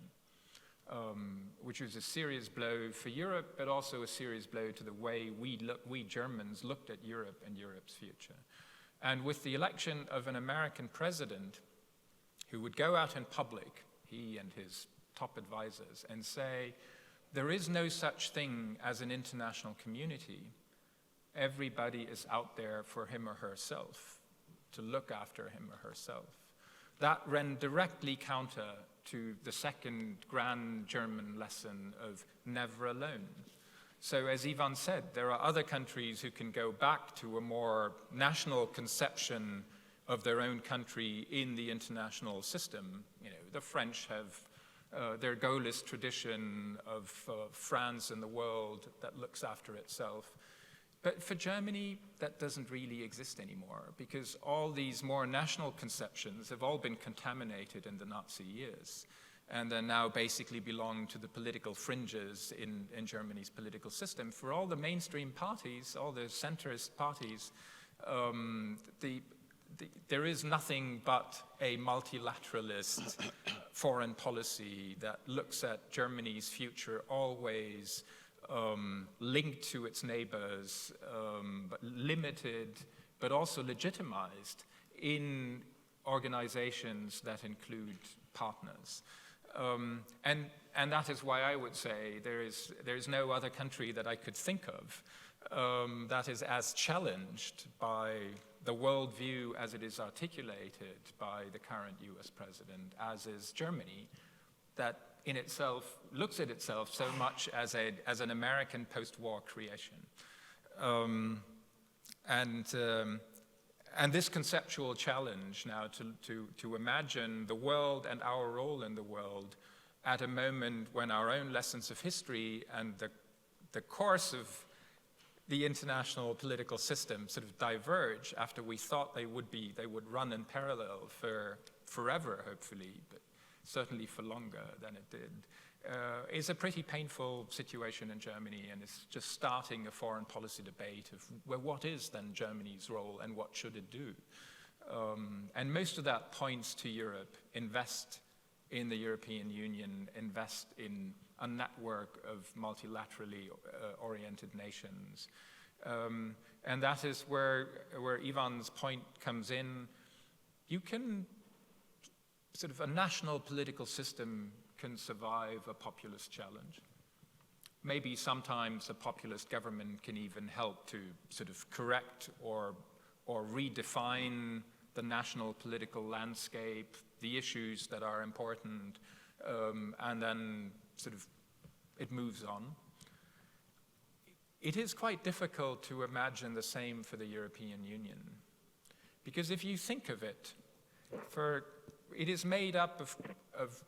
which was a serious blow for Europe, but also a serious blow to the way we Germans looked at Europe and Europe's future. And with the election of an American president who would go out in public, he and his top advisors, and say, there is no such thing as an international community. Everybody is out there for him or herself, to look after him or herself. That ran directly counter to the second grand German lesson of never alone. So as Ivan said, there are other countries who can go back to a more national conception of their own country in the international system. You know, the French have their Gaullist tradition of France in the world that looks after itself. But for Germany, that doesn't really exist anymore, because all these more national conceptions have all been contaminated in the Nazi years, and then now basically belong to the political fringes in Germany's political system. For all the mainstream parties, all the centrist parties, there is nothing but a multilateralist foreign policy that looks at Germany's future always linked to its neighbors, but limited, but also legitimized in organizations that include partners. And that is why I would say there is no other country that I could think of that is as challenged by the worldview as it is articulated by the current US president as is Germany, that in itself looks at itself so much as an American post-war creation. And this conceptual challenge now to imagine the world and our role in the world at a moment when our own lessons of history and the course of the international political system sort of diverge after we thought they would run in parallel for forever, hopefully, but certainly for longer than it did, is a pretty painful situation in Germany, and it's just starting a foreign policy debate of, well, what is then Germany's role and what should it do? And most of that points to Europe. Invest in the European Union, invest in a network of multilaterally oriented nations. And that is where Ivan's point comes in. You can sort of a national political system can survive a populist challenge. Maybe sometimes a populist government can even help to sort of correct or redefine the national political landscape, the issues that are important, and then sort of it moves on. It is quite difficult to imagine the same for the European Union, because if you think of it, it is made up of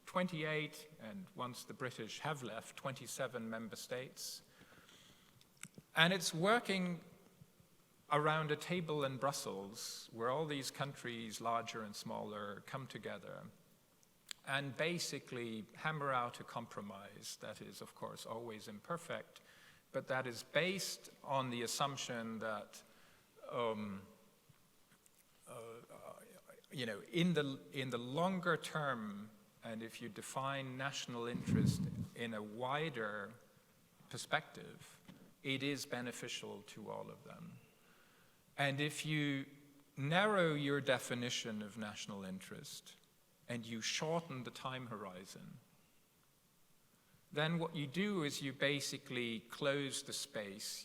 28, and once the British have left, 27 member states. And it's working around a table in Brussels where all these countries, larger and smaller, come together and basically hammer out a compromise that is, of course, always imperfect, but that is based on the assumption that in the longer term, and if you define national interest in a wider perspective, it is beneficial to all of them. And if you narrow your definition of national interest and you shorten the time horizon, then what you do is you basically close the space.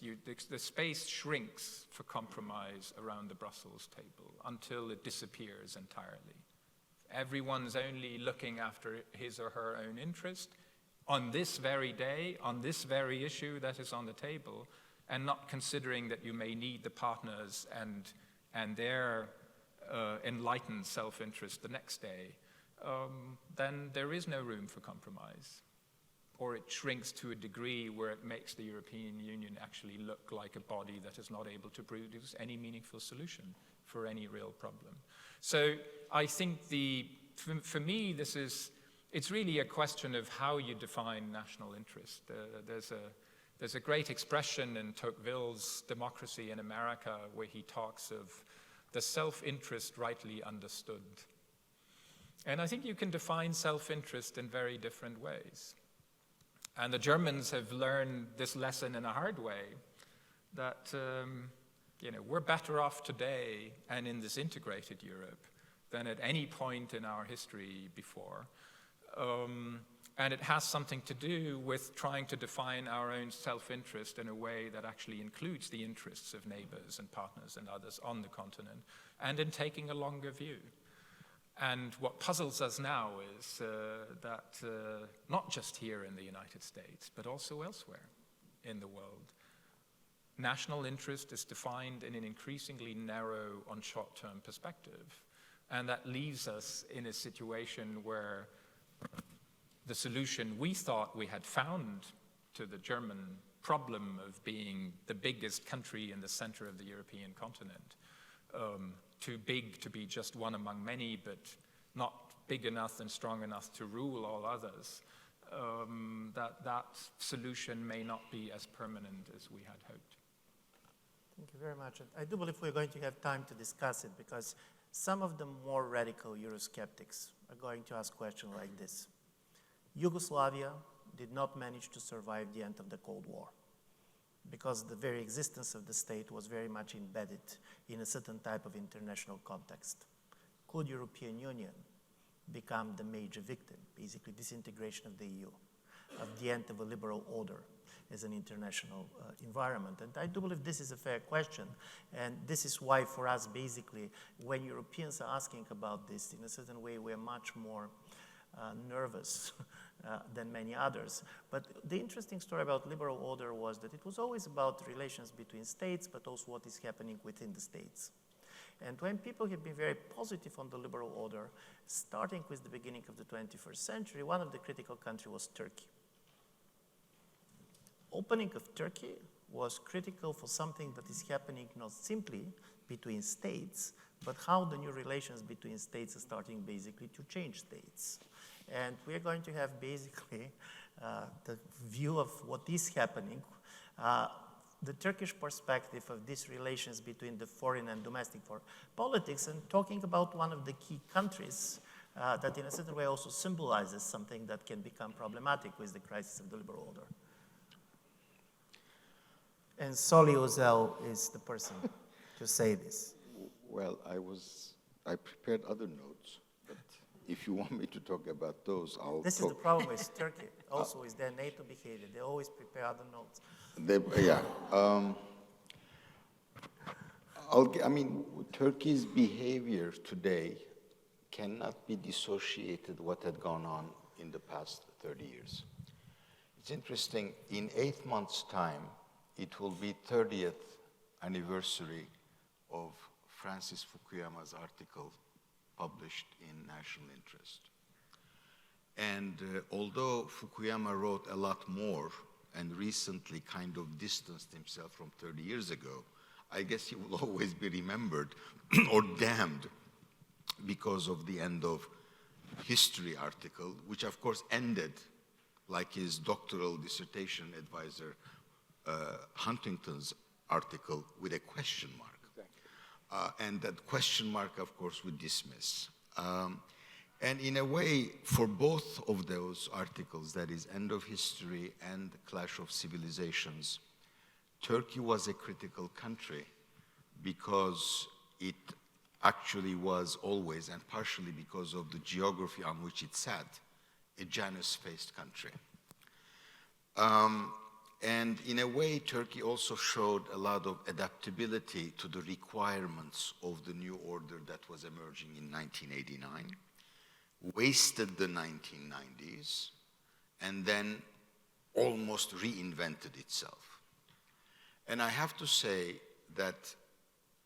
The space shrinks for compromise around the Brussels table until it disappears entirely. Everyone's only looking after his or her own interest on this very day, on this very issue that is on the table, and not considering that you may need the partners and their enlightened self-interest the next day, then there is no room for compromise. Or it shrinks to a degree where it makes the European Union actually look like a body that is not able to produce any meaningful solution for any real problem. So I think for me, it's really a question of how you define national interest. There's a great expression in Tocqueville's Democracy in America where he talks of the self-interest rightly understood. And I think you can define self-interest in very different ways. And the Germans have learned this lesson in a hard way, that we're better off today and in this integrated Europe than at any point in our history before. And it has something to do with trying to define our own self-interest in a way that actually includes the interests of neighbors and partners and others on the continent, and in taking a longer view. And what puzzles us now is that not just here in the United States, but also elsewhere in the world, national interest is defined in an increasingly narrow and short-term perspective. And that leaves us in a situation where the solution we thought we had found to the German problem of being the biggest country in the center of the European continent, too big to be just one among many, but not big enough and strong enough to rule all others, that solution may not be as permanent as we had hoped. Thank you very much. I do believe we're going to have time to discuss it, because some of the more radical Eurosceptics are going to ask questions like this. Yugoslavia did not manage to survive the end of the Cold War, because the very existence of the state was very much embedded in a certain type of international context. Could European Union become the major victim, basically disintegration of the EU, of the end of a liberal order as an international environment? And I do believe this is a fair question, and this is why for us, basically, when Europeans are asking about this, in a certain way, we're much more nervous than many others. But the interesting story about liberal order was that it was always about relations between states, but also what is happening within the states. And when people have been very positive on the liberal order, starting with the beginning of the 21st century, one of the critical countries was Turkey. Opening of Turkey was critical for something that is happening not simply between states, but how the new relations between states are starting basically to change states. And we are going to have basically the view of what is happening, the Turkish perspective of these relations between the foreign and domestic politics, and talking about one of the key countries that in a certain way also symbolizes something that can become problematic with the crisis of the liberal order. And Soli Ozel is the person to say this. Well, I prepared other notes, but if you want me to talk about those, I'll This talk. is the problem with Turkey, also with their NATO behavior. They always prepare other notes. Turkey's behavior today cannot be dissociated what had gone on in the past 30 years. It's interesting, in 8 months' time, it will be 30th anniversary of Francis Fukuyama's article published in National Interest. And although Fukuyama wrote a lot more and recently kind of distanced himself from 30 years ago, I guess he will always be remembered or damned because of the end of history article, which of course ended like his doctoral dissertation advisor Huntington's article with a question mark. Exactly. And that question mark, of course, we dismiss. And in a way, for both of those articles, that is End of History and Clash of Civilizations, Turkey was a critical country because it actually was always, and partially because of the geography on which it sat, a Janus-faced country. And in a way, Turkey also showed a lot of adaptability to the requirements of the new order that was emerging in 1989, wasted the 1990s, and then almost reinvented itself. And I have to say that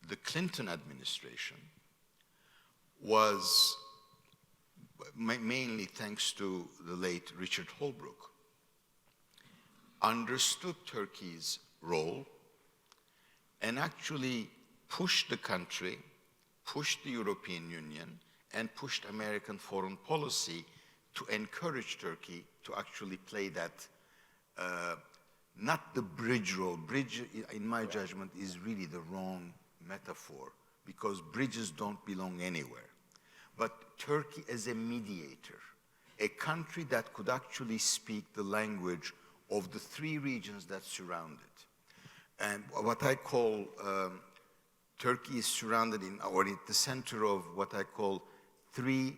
the Clinton administration was, mainly thanks to the late Richard Holbrooke, understood Turkey's role and actually pushed the country, pushed the European Union, and pushed American foreign policy to encourage Turkey to actually play that, not the bridge role. Bridge, in my judgment, is really the wrong metaphor because bridges don't belong anywhere. But Turkey as a mediator, a country that could actually speak the language of the three regions that surround it. And what I call, Turkey is surrounded in, or at the center of what I call three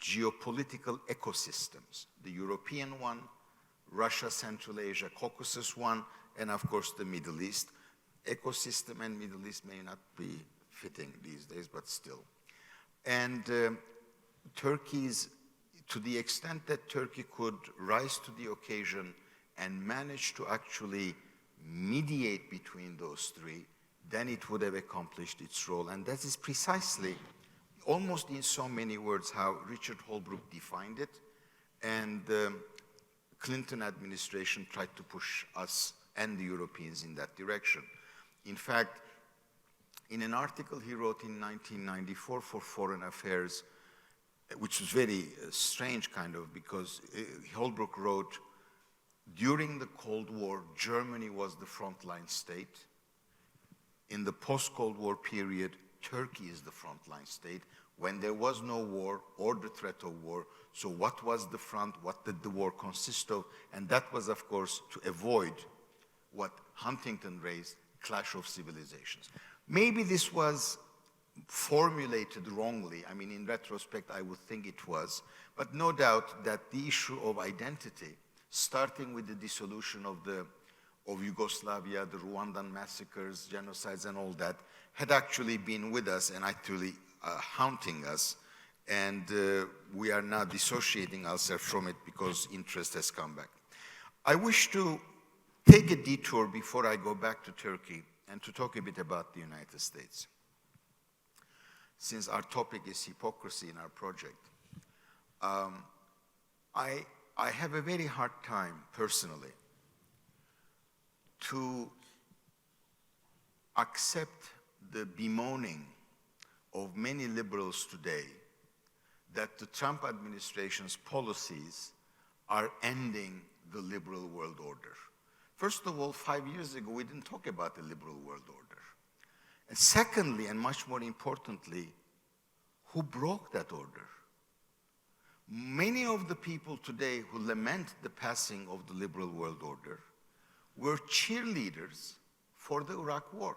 geopolitical ecosystems. The European one, Russia, Central Asia, Caucasus one, and of course the Middle East. Ecosystem and Middle East may not be fitting these days, but still. And Turkey's, to the extent that Turkey could rise to the occasion and manage to actually mediate between those three, then it would have accomplished its role. And that is precisely, almost in so many words, how Richard Holbrooke defined it, and the Clinton administration tried to push us and the Europeans in that direction. In fact, in an article he wrote in 1994 for Foreign Affairs, which was very strange kind of, because Holbrooke wrote, during the Cold War, Germany was the frontline state. In the post-Cold War period, Turkey is the frontline state. When there was no war or the threat of war, so what was the front, what did the war consist of? And that was, of course, to avoid what Huntington raised, clash of civilizations. Maybe this was formulated wrongly. I mean, in retrospect, I would think it was. But no doubt that the issue of identity, starting with the dissolution of Yugoslavia, the Rwandan massacres, genocides, and all that, had actually been with us and actually haunting us. And we are now dissociating ourselves from it because interest has come back. I wish to take a detour before I go back to Turkey and to talk a bit about the United States. Since our topic is hypocrisy in our project, I have a very hard time personally to accept the bemoaning of many liberals today that the Trump administration's policies are ending the liberal world order. First of all, 5 years ago, we didn't talk about the liberal world order. And secondly, and much more importantly, who broke that order? Many of the people today who lament the passing of the liberal world order were cheerleaders for the Iraq war,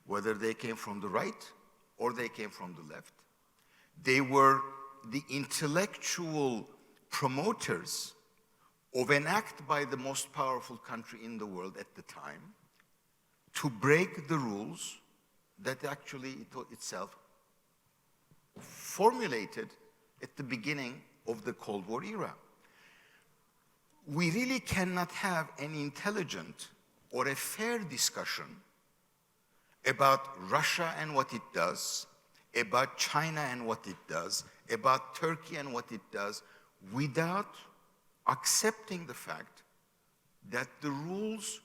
whether they came from the right or they came from the left. They were the intellectual promoters of an act by the most powerful country in the world at the time to break the rules that actually it itself formulated at the beginning of the Cold War era. We really cannot have an intelligent or a fair discussion about Russia and what it does, about China and what it does, about Turkey and what it does, without accepting the fact that the rules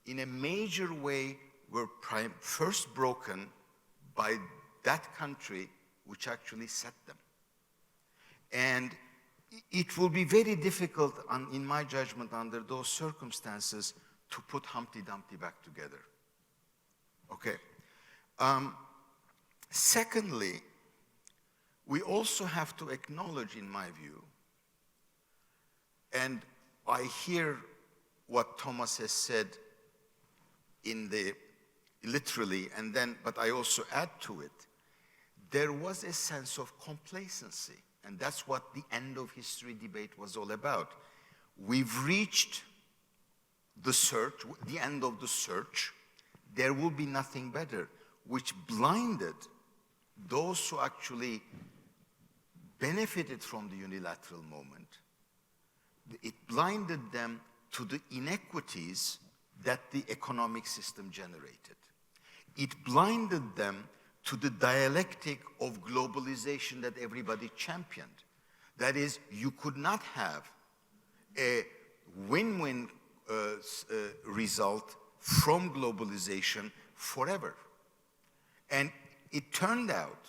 in a major way were first broken by that country which actually set them. And it will be very difficult, in my judgment, under those circumstances, to put Humpty Dumpty back together. Okay. Secondly, we also have to acknowledge, in my view, and I hear what Thomas has said in the literally, and then, but I also add to it, there was a sense of complacency, and that's what the end of history debate was all about. We've reached the search, the end of the search. There will be nothing better, which blinded those who actually benefited from the unilateral moment. It blinded them to the inequities that the economic system generated. It blinded them to the dialectic of globalization that everybody championed. That is, you could not have a win-win result from globalization forever. And it turned out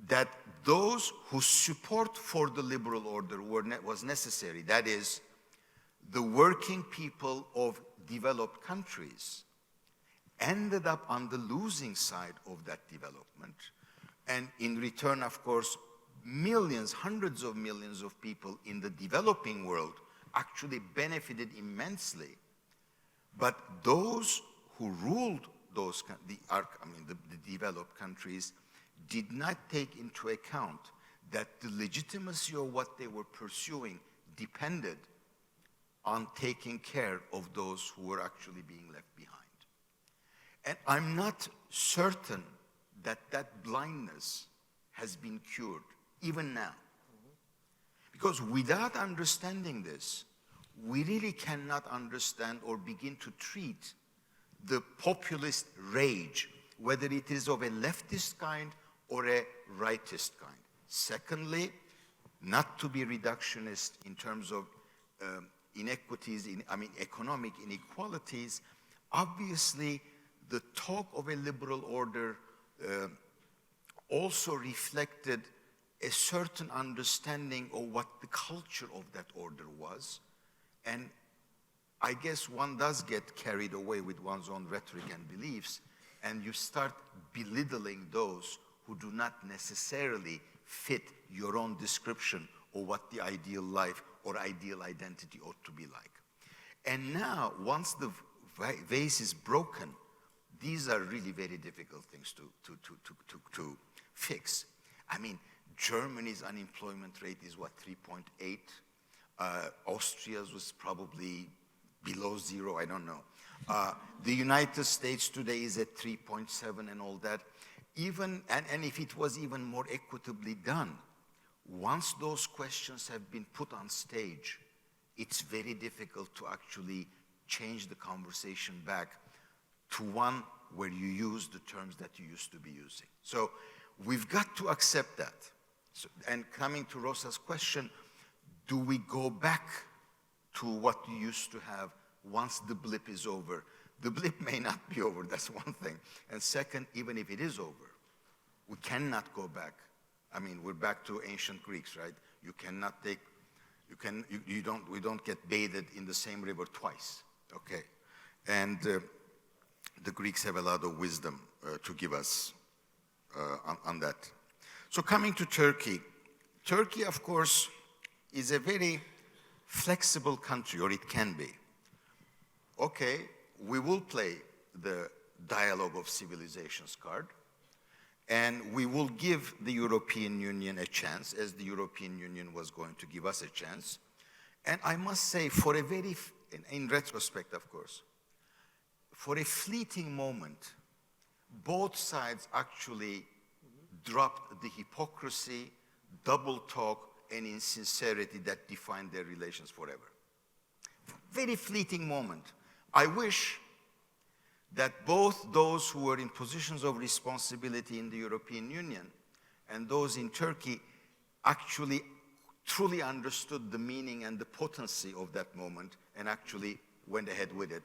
that those whose support for the liberal order was necessary, that is, the working people of developed countries, ended up on the losing side of that development. And in return, of course, millions, hundreds of millions of people in the developing world actually benefited immensely. But those who ruled those, the developed countries did not take into account that the legitimacy of what they were pursuing depended on taking care of those who were actually being left behind. And I'm not certain that that blindness has been cured, even now. Because without understanding this, we really cannot understand or begin to treat the populist rage, whether it is of a leftist kind or a rightist kind. Secondly, not to be reductionist in terms of inequities, economic inequalities. Obviously, the talk of a liberal order also reflected a certain understanding of what the culture of that order was. And I guess one does get carried away with one's own rhetoric and beliefs, and you start belittling those who do not necessarily fit your own description of what the ideal life or ideal identity ought to be like. And now, once the vase is broken, these are really very difficult things to fix. I mean, Germany's unemployment rate is what, 3.8? Austria's was probably below 0, I don't know. The United States today is at 3.7 and all that. And if it was even more equitably done, once those questions have been put on stage, it's very difficult to actually change the conversation back to one where you use the terms that you used to be using. So we've got to accept that. So, and coming to Rosa's question, do we go back to what you used to have once the blip is over? The blip may not be over, that's one thing. And second, even if it is over, we cannot go back. I mean, we're back to ancient Greeks, right? You cannot take, we don't get bathed in the same river twice, okay? And the Greeks have a lot of wisdom to give us on that. So coming to Turkey. Turkey, of course, is a very flexible country, or it can be. Okay, we will play the dialogue of civilizations card, and we will give the European Union a chance, as the European Union was going to give us a chance. And I must say, for a very, in retrospect, of course, for a fleeting moment, both sides actually dropped the hypocrisy, double talk, and insincerity that defined their relations forever. Very fleeting moment. I wish that both those who were in positions of responsibility in the European Union and those in Turkey actually truly understood the meaning and the potency of that moment and actually went ahead with it.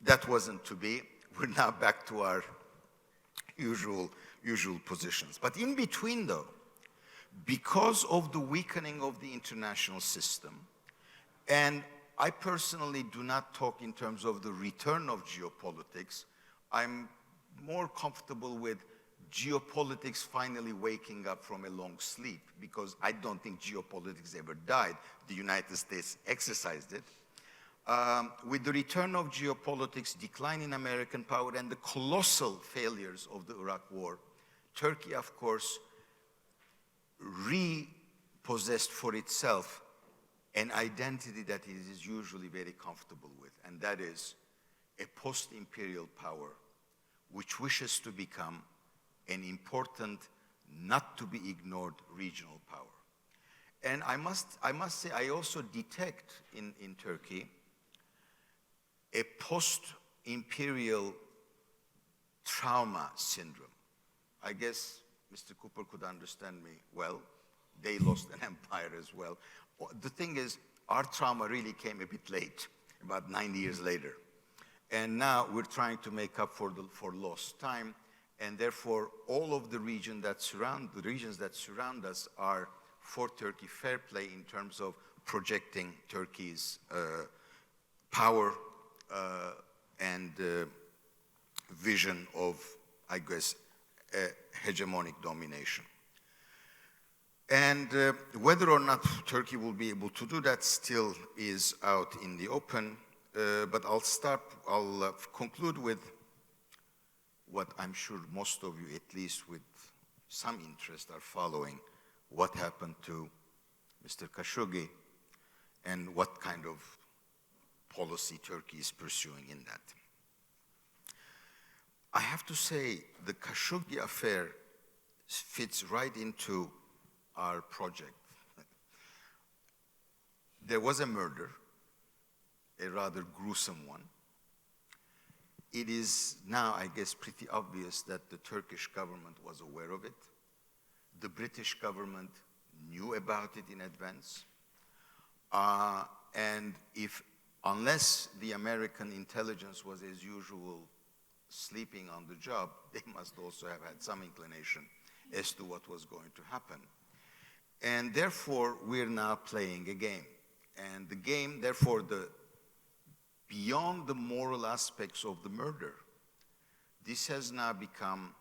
That wasn't to be. We're now back to our usual positions. But in between, though, because of the weakening of the international system, and I personally do not talk in terms of the return of geopolitics. I'm more comfortable with geopolitics finally waking up from a long sleep, because I don't think geopolitics ever died. The United States exercised it. With the return of geopolitics, decline in American power, and the colossal failures of the Iraq War, Turkey, of course, repossessed for itself an identity that it is usually very comfortable with, and that is a post-imperial power which wishes to become an important, not to be ignored regional power. And I must say, I also detect in Turkey a imperial trauma syndrome. I guess Mr. Cooper could understand me well. They lost an empire as well. The thing is, our trauma really came a bit late, about 90 years later. And now we're trying to make up for lost time, and therefore all of the regions that surround us are for Turkey fair play in terms of projecting Turkey's power and vision of, I guess, hegemonic domination. And whether or not Turkey will be able to do that still is out in the open. But I'll conclude with what I'm sure most of you, at least with some interest, are following: what happened to Mr. Khashoggi and what kind of policy Turkey is pursuing in that. I have to say the Khashoggi affair fits right into our project. There was a murder, a rather gruesome one. It is now, I guess, pretty obvious that the Turkish government was aware of it. The British government knew about it in advance. And unless the American intelligence was, as usual, sleeping on the job, they must also have had some inclination as to what was going to happen. And therefore, we're now playing a game. And the game, therefore, beyond the moral aspects of the murder, this has now become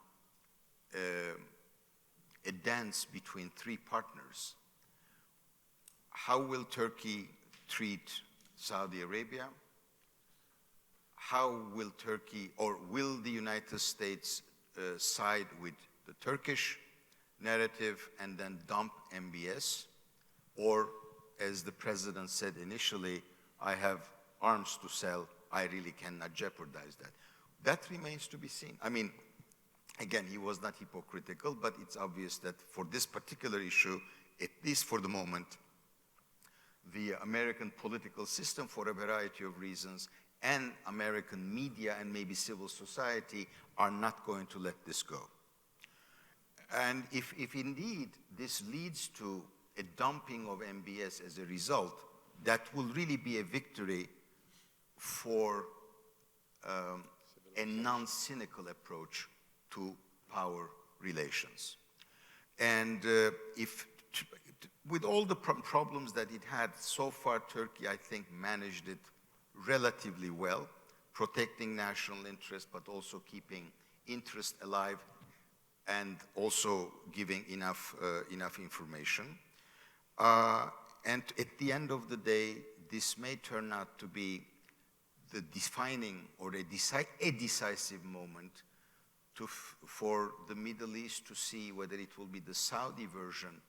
a dance between three partners. How will Turkey treat Saudi Arabia? How will Turkey, or will the United States side with the Turkish narrative and then dump MBS? Or, as the president said initially, I have arms to sell, I really cannot jeopardize that. That remains to be seen. I mean, again, he was not hypocritical, but it's obvious that for this particular issue, at least for the moment, the American political system, for a variety of reasons, and American media and maybe civil society are not going to let this go. And if indeed this leads to a dumping of MBS as a result, that will really be a victory for a non-cynical approach to power relations. And with all the problems that it had so far, Turkey, I think, managed it relatively well, protecting national interest, but also keeping interest alive and also giving enough information. And at the end of the day, this may turn out to be the defining or a decisive moment for the Middle East to see whether it will be the Saudi version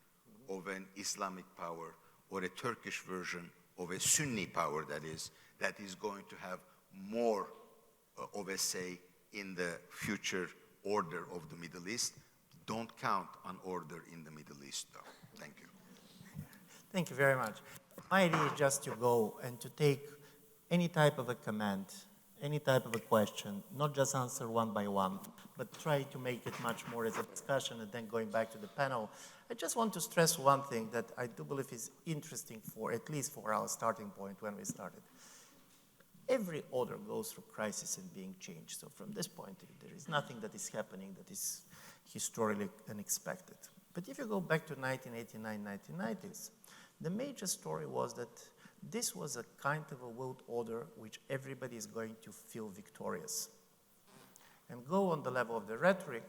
of an Islamic power or a Turkish version of a Sunni power, that is going to have more of a say in the future order of the Middle East. Don't count on order in the Middle East, though. Thank you. Thank you very much. My idea is just to go and to take any type of a comment, any type of a question, not just answer one by one, but try to make it much more as a discussion and then going back to the panel. I just want to stress one thing that I do believe is interesting at least for our starting point when we started. Every order goes through crisis and being changed. So from this point, there is nothing that is happening that is historically unexpected. But if you go back to 1989, 1990s, the major story was that this was a kind of a world order which everybody is going to feel victorious. And go on the level of the rhetoric,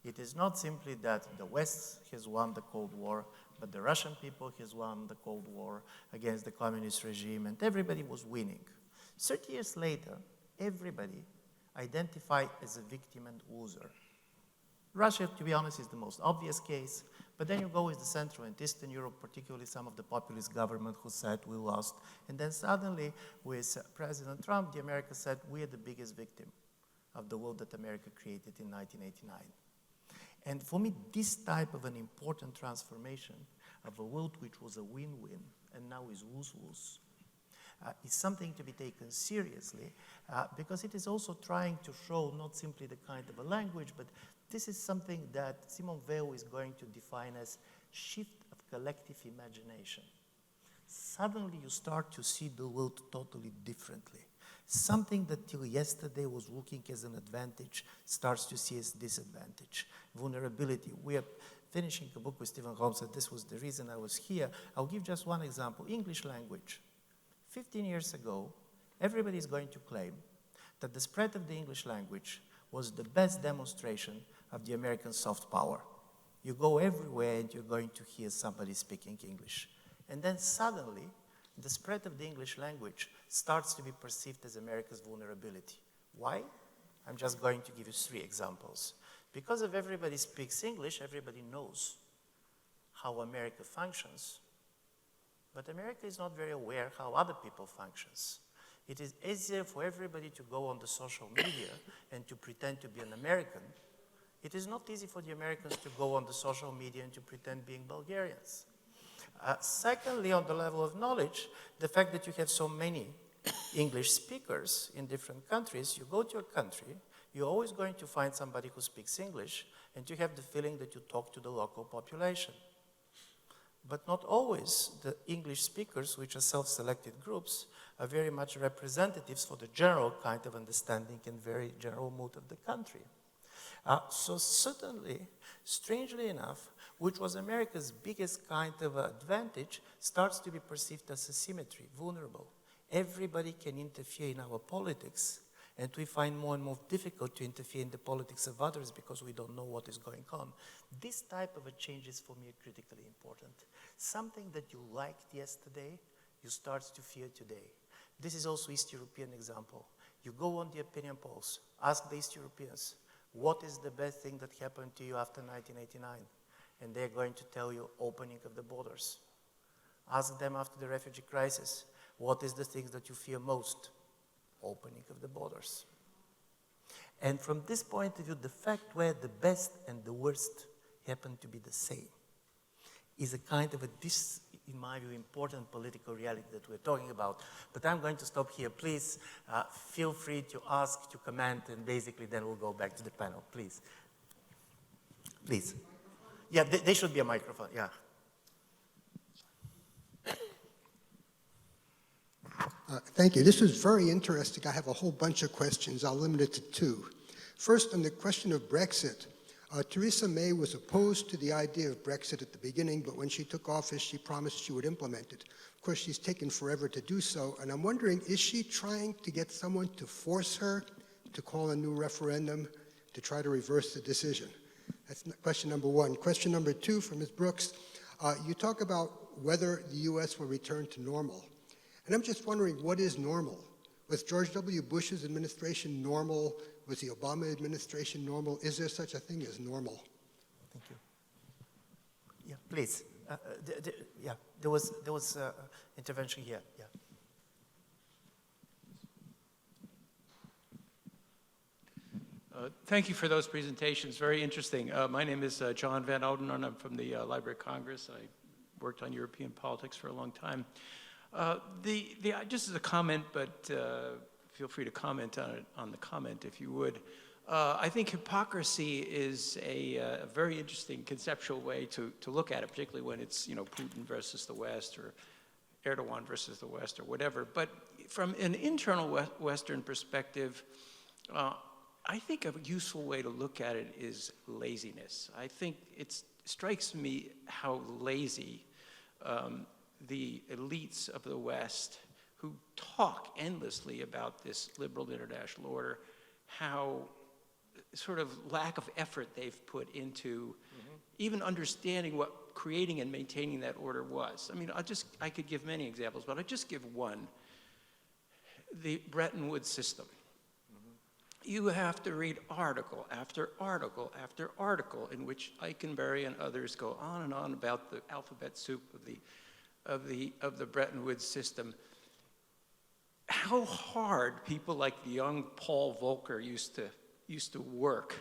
it is not simply that the West has won the Cold War, but the Russian people has won the Cold War against the communist regime, and everybody was winning. 30 years later, everybody identified as a victim and loser. Russia, to be honest, is the most obvious case, but then you go with the Central and Eastern Europe, particularly some of the populist government who said we lost, and then suddenly with President Trump, the America said we are the biggest victim of the world that America created in 1989. And for me, this type of an important transformation of a world which was a win-win and now is lose-lose, is something to be taken seriously because it is also trying to show not simply the kind of a language, but this is something that Simone Weil is going to define as shift of collective imagination. Suddenly you start to see the world totally differently. Something that till yesterday was looking as an advantage starts to see as disadvantage. Vulnerability. We are finishing a book with Stephen Holmes, and this was the reason I was here. I'll give just one example. English language. 15 years ago, everybody is going to claim that the spread of the English language was the best demonstration of the American soft power. You go everywhere and you're going to hear somebody speaking English. And then suddenly, the spread of the English language starts to be perceived as America's vulnerability. Why? I'm just going to give you 3 examples. Because if everybody speaks English, everybody knows how America functions. But America is not very aware how other people functions. It is easier for everybody to go on the social media and to pretend to be an American. It is not easy for the Americans to go on the social media and to pretend being Bulgarians. Secondly, on the level of knowledge, the fact that you have so many English speakers in different countries, you go to your country, you're always going to find somebody who speaks English, and you have the feeling that you talk to the local population. But not always the English speakers, which are self-selected groups, are very much representatives for the general kind of understanding and very general mood of the country. So certainly, strangely enough, which was America's biggest kind of advantage, starts to be perceived as asymmetry, vulnerable. Everybody can interfere in our politics, and we find more and more difficult to interfere in the politics of others because we don't know what is going on. This type of a change is for me critically important. Something that you liked yesterday, you start to fear today. This is also East European example. You go on the opinion polls, ask the East Europeans, what is the best thing that happened to you after 1989? And they're going to tell you opening of the borders. Ask them after the refugee crisis, what is the things that you fear most? Opening of the borders. And from this point of view, the fact where the best and the worst happen to be the same is a kind of this, in my view, important political reality that we're talking about. But I'm going to stop here. Please feel free to ask, to comment, and basically then we'll go back to the panel. Please. Please. Yeah, there should be a microphone, yeah. Thank you. This was very interesting. I have a whole bunch of questions. I'll limit it to 2. First, on the question of Brexit. Theresa May was opposed to the idea of Brexit at the beginning, but when she took office, she promised she would implement it. Of course, she's taken forever to do so, and I'm wondering, is she trying to get someone to force her to call a new referendum to try to reverse the decision? That's question number 1. Question number 2 from Ms. Brooks. You talk about whether the U.S. will return to normal. And I'm just wondering, what is normal? Was George W. Bush's administration normal? Was the Obama administration normal? Is there such a thing as normal? Thank you. Yeah, please. Yeah, there was intervention here. Yeah. Thank you for those presentations. Very interesting. My name is John Van Ouden, and I'm from the Library of Congress. I worked on European politics for a long time. Just as a comment, but feel free to comment on it on the comment if you would. I think hypocrisy is a very interesting conceptual way to look at it, particularly when it's Putin versus the West or Erdogan versus the West or whatever. But from an internal Western perspective, I think a useful way to look at it is laziness. I think it strikes me how lazy the elites of the West, who talk endlessly about this liberal international order, how sort of lack of effort they've put into even understanding what creating and maintaining that order was. I mean, I could give many examples, but I'll just give one. The Bretton Woods system. You have to read article after article after article in which Eikenberry and others go on and on about the alphabet soup of the Bretton Woods system. How hard people like the young Paul Volcker used to work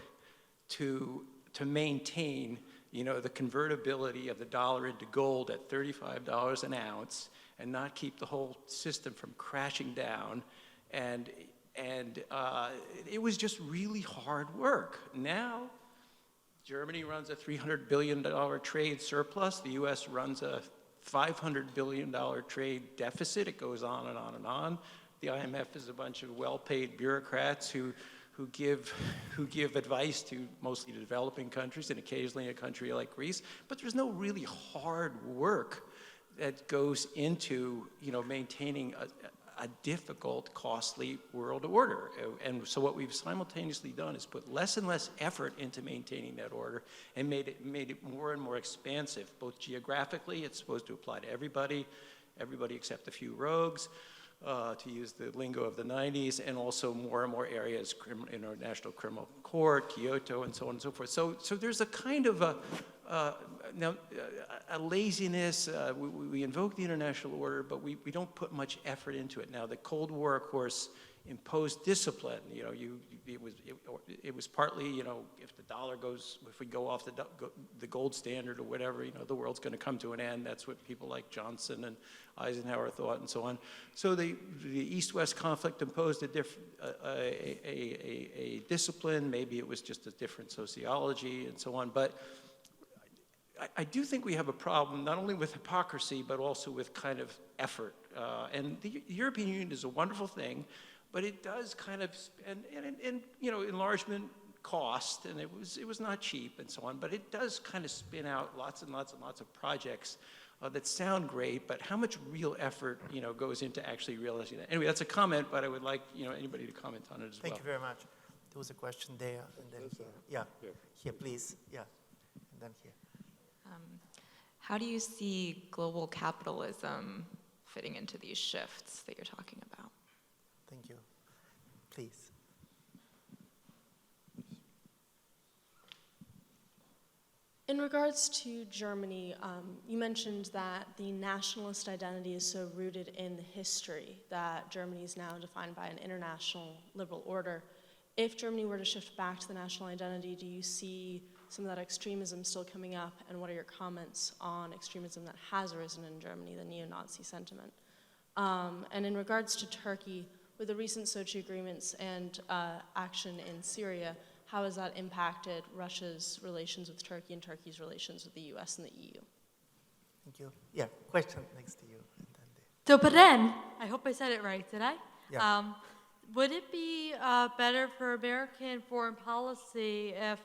to maintain, you know, the convertibility of the dollar into gold at $35 an ounce and not keep the whole system from crashing down. And it was just really hard work. Now, Germany runs a $300 billion trade surplus. The US runs a $500 billion trade deficit. It goes on and on and on. The IMF is a bunch of well-paid bureaucrats who give advice to mostly developing countries and occasionally a country like Greece. But there's no really hard work that goes into, you know, maintaining a difficult, costly world order. And so what we've simultaneously done is put less and less effort into maintaining that order and made it more and more expansive, both geographically. It's supposed to apply to everybody except a few rogues, to use the lingo of the 90s, and also more and more areas, International Criminal Court, Kyoto, and so on and so forth. So there's a kind of a laziness. We invoke the international order, but we don't put much effort into it. Now, the Cold War, of course, imposed discipline. You know, it was partly, you know, if the dollar goes, if we go off the gold standard or whatever, you know, the world's going to come to an end. That's what people like Johnson and Eisenhower thought, and so on. So the East-West conflict imposed a discipline. Maybe it was just a different sociology and so on. But I do think we have a problem not only with hypocrisy, but also with kind of effort. And the European Union is a wonderful thing, but it does kind of, and you know, enlargement cost, and it was not cheap and so on, but it does kind of spin out lots and lots and lots of projects that sound great, but how much real effort, you know, goes into actually realizing that? Anyway, that's a comment, but I would like, you know, anybody to comment on it as well. Thank you very much. There was a question there, and then here. Yeah, here, please. Yeah, and then here. How do you see global capitalism fitting into these shifts that you're talking about? Thank you. Please. In regards to Germany, you mentioned that the nationalist identity is so rooted in the history that Germany is now defined by an international liberal order. If Germany were to shift back to the national identity, do you see some of that extremism still coming up, and what are your comments on extremism that has arisen in Germany, the neo-Nazi sentiment? And in regards to Turkey, with the recent Sochi agreements and action in Syria, how has that impacted Russia's relations with Turkey and Turkey's relations with the US and the EU? Thank you. Yeah, question next to you. And then Dobre den. I hope I said it right, did I? Yeah. Would it be better for American foreign policy if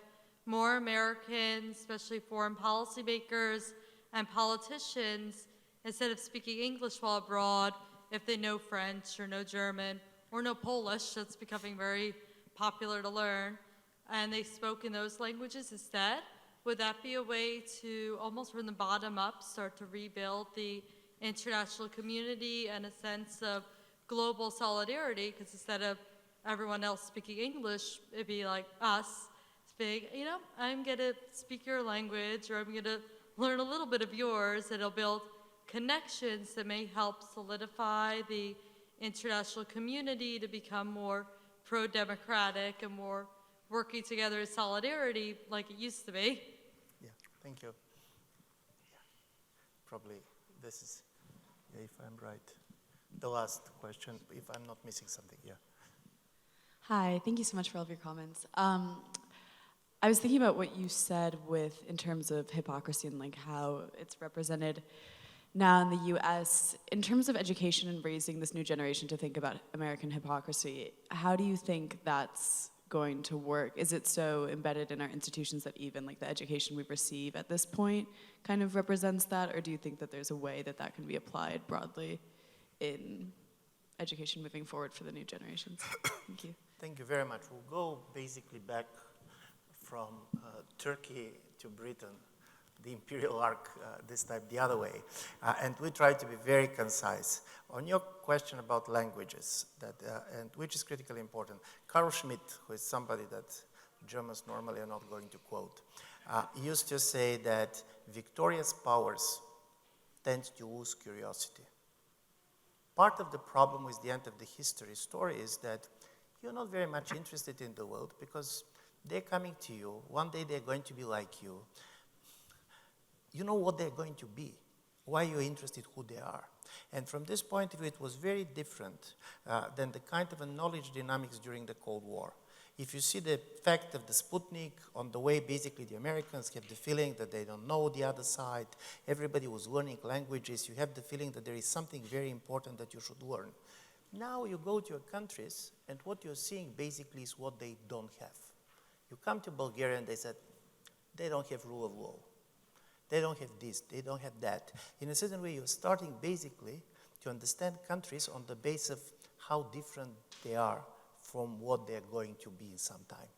more Americans, especially foreign policymakers and politicians, instead of speaking English while abroad, if they know French or know German or know Polish, that's becoming very popular to learn, and they spoke in those languages instead? Would that be a way to, almost from the bottom up, start to rebuild the international community and a sense of global solidarity? Because instead of everyone else speaking English, it'd be like us speak, you know, I'm going to speak your language, or I'm going to learn a little bit of yours. It'll build connections that may help solidify the international community to become more pro-democratic and more working together in solidarity like it used to be. Yeah, thank you. Yeah. Probably this is, if I'm right, the last question, if I'm not missing something, yeah. Hi, thank you so much for all of your comments. I was thinking about what you said in terms of hypocrisy and like how it's represented now in the US. In terms of education and raising this new generation to think about American hypocrisy, how do you think that's going to work? Is it so embedded in our institutions that even like the education we receive at this point kind of represents that, or do you think that there's a way that that can be applied broadly in education moving forward for the new generations? Thank you. Thank you very much. We'll go basically back from Turkey to Britain, the imperial arc, this time the other way. And we try to be very concise. On your question about languages, and which is critically important, Carl Schmitt, who is somebody that Germans normally are not going to quote, used to say that victorious powers tend to lose curiosity. Part of the problem with the end of the history story is that you're not very much interested in the world because they're coming to you. One day they're going to be like you. you know what they're going to be, why you're interested who they are. And from this point of view, it was very different than the kind of a knowledge dynamics during the Cold War. If you see the effect of the Sputnik on the way basically the Americans have the feeling that they don't know the other side, everybody was learning languages, you have the feeling that there is something very important that you should learn. Now you go to your countries, and what you're seeing basically is what they don't have. You come to Bulgaria and they said, they don't have rule of law. They don't have this, they don't have that. In a certain way, you're starting basically to understand countries on the basis of how different they are from what they're going to be in some time.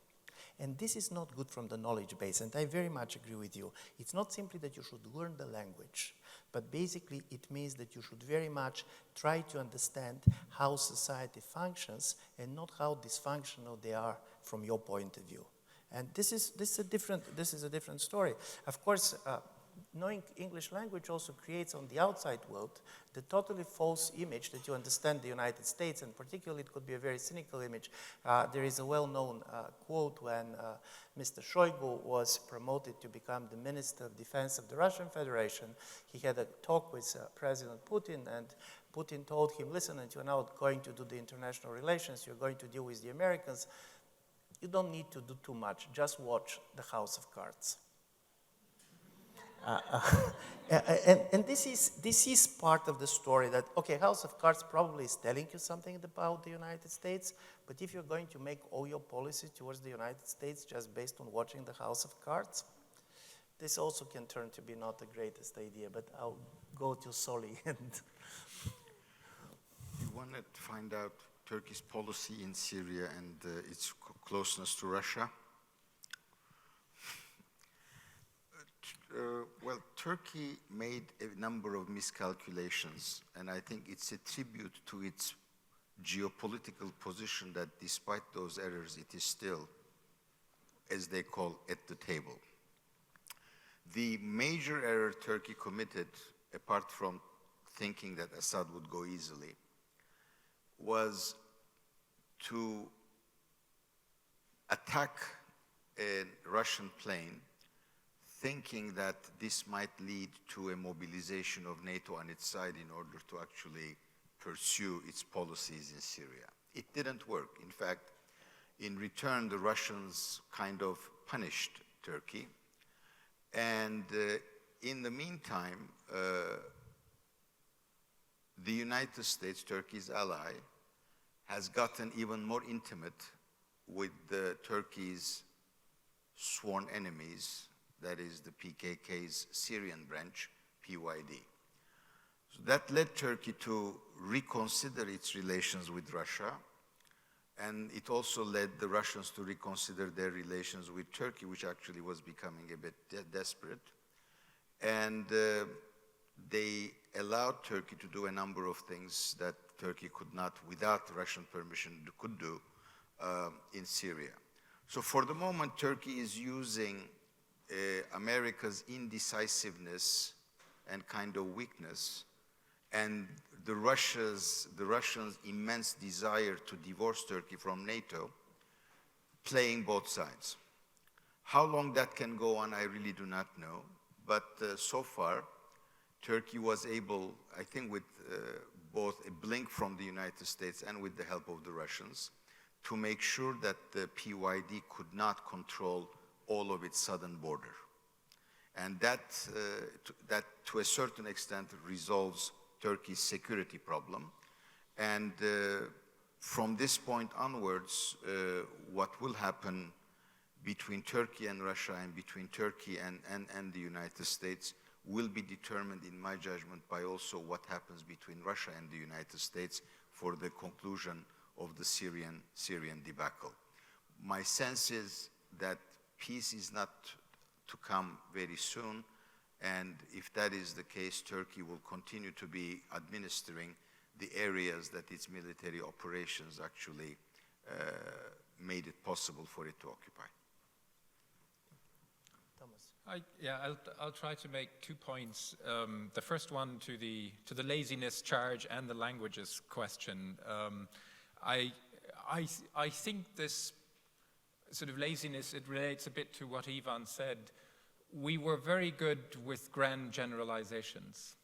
And this is not good from the knowledge base, and I very much agree with you. It's not simply that you should learn the language, but basically it means that you should very much try to understand how society functions and not how dysfunctional they are from your point of view. And this is a different story. Of course, knowing English language also creates on the outside world the totally false image that you understand the United States, and particularly it could be a very cynical image. There is a well-known quote when Mr. Shoigu was promoted to become the Minister of Defense of the Russian Federation. He had a talk with President Putin, and Putin told him, listen, and you're now going to do the international relations, you're going to deal with the Americans, you don't need to do too much, just watch the House of Cards. And this is part of the story that, okay, House of Cards probably is telling you something about the United States, but if you're going to make all your policy towards the United States just based on watching the House of Cards, this also can turn to be not the greatest idea, but I'll go to Soli. And you wanted to find out Turkey's policy in Syria and its closeness to Russia? Well, Turkey made a number of miscalculations, and I think it's a tribute to its geopolitical position that despite those errors, it is still, as they call, at the table. The major error Turkey committed, apart from thinking that Assad would go easily, was to attack a Russian plane thinking that this might lead to a mobilization of NATO on its side in order to actually pursue its policies in Syria. It didn't work. In fact, in return, the Russians kind of punished Turkey. And in the meantime, the United States, Turkey's ally, has gotten even more intimate with Turkey's sworn enemies, that is the PKK's Syrian branch, PYD. So that led Turkey to reconsider its relations with Russia, and it also led the Russians to reconsider their relations with Turkey, which actually was becoming a bit desperate. And they allowed Turkey to do a number of things that Turkey could not, without Russian permission, could do in Syria. So for the moment, Turkey is using America's indecisiveness and kind of weakness, and the Russians' immense desire to divorce Turkey from NATO, playing both sides. How long that can go on, I really do not know, but so far, Turkey was able, I think with both a blink from the United States and with the help of the Russians, to make sure that the PYD could not control all of its southern border. And that to a certain extent resolves Turkey's security problem. And from this point onwards, what will happen between Turkey and Russia and between Turkey and the United States will be determined, in my judgment, by also what happens between Russia and the United States for the conclusion of the Syrian debacle. My sense is that peace is not to come very soon, and if that is the case, Turkey will continue to be administering the areas that its military operations actually made it possible for it to occupy. Thomas. I'll try to make 2 points. The first one to the laziness charge and the languages question. I think this sort of laziness, it relates a bit to what Ivan said. we were very good with grand generalizations.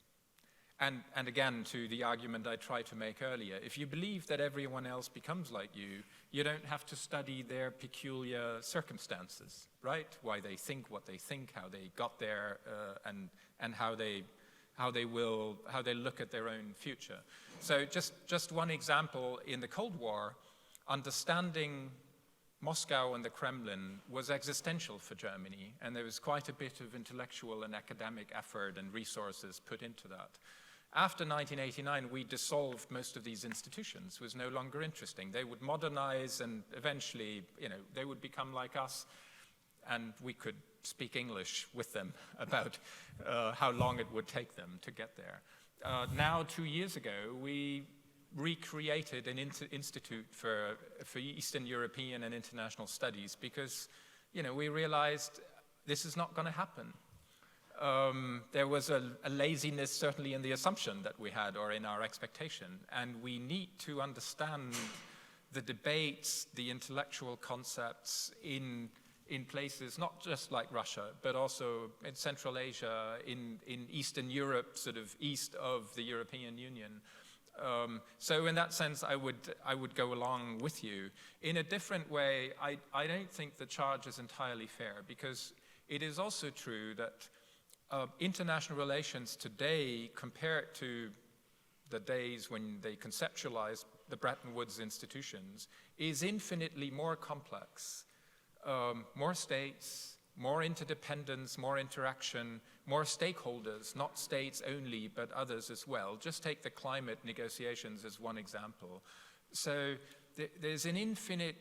And again, to the argument I tried to make earlier, if you believe that everyone else becomes like you don't have to study their peculiar circumstances, right? Why they think what they think, how they got there, and how they look at their own future. So just one example, in the Cold War, understanding Moscow and the Kremlin was existential for Germany, and there was quite a bit of intellectual and academic effort and resources put into that. After 1989, we dissolved most of these institutions. It was no longer interesting. They would modernize, and eventually, they would become like us, and we could speak English with them about how long it would take them to get there. Now, 2 years ago, we recreated an institute for Eastern European and international studies because, we realized this is not going to happen. There was a laziness certainly in the assumption that we had or in our expectation, and we need to understand the debates, the intellectual concepts in places not just like Russia, but also in Central Asia, in Eastern Europe, sort of east of the European Union. So in that sense, I would go along with you. In a different way, I don't think the charge is entirely fair, because it is also true that international relations today, compared to the days when they conceptualized the Bretton Woods institutions, is infinitely more complex. More states, more interdependence, more interaction, more stakeholders, not states only, but others as well. Just take the climate negotiations as one example. So there's an infinite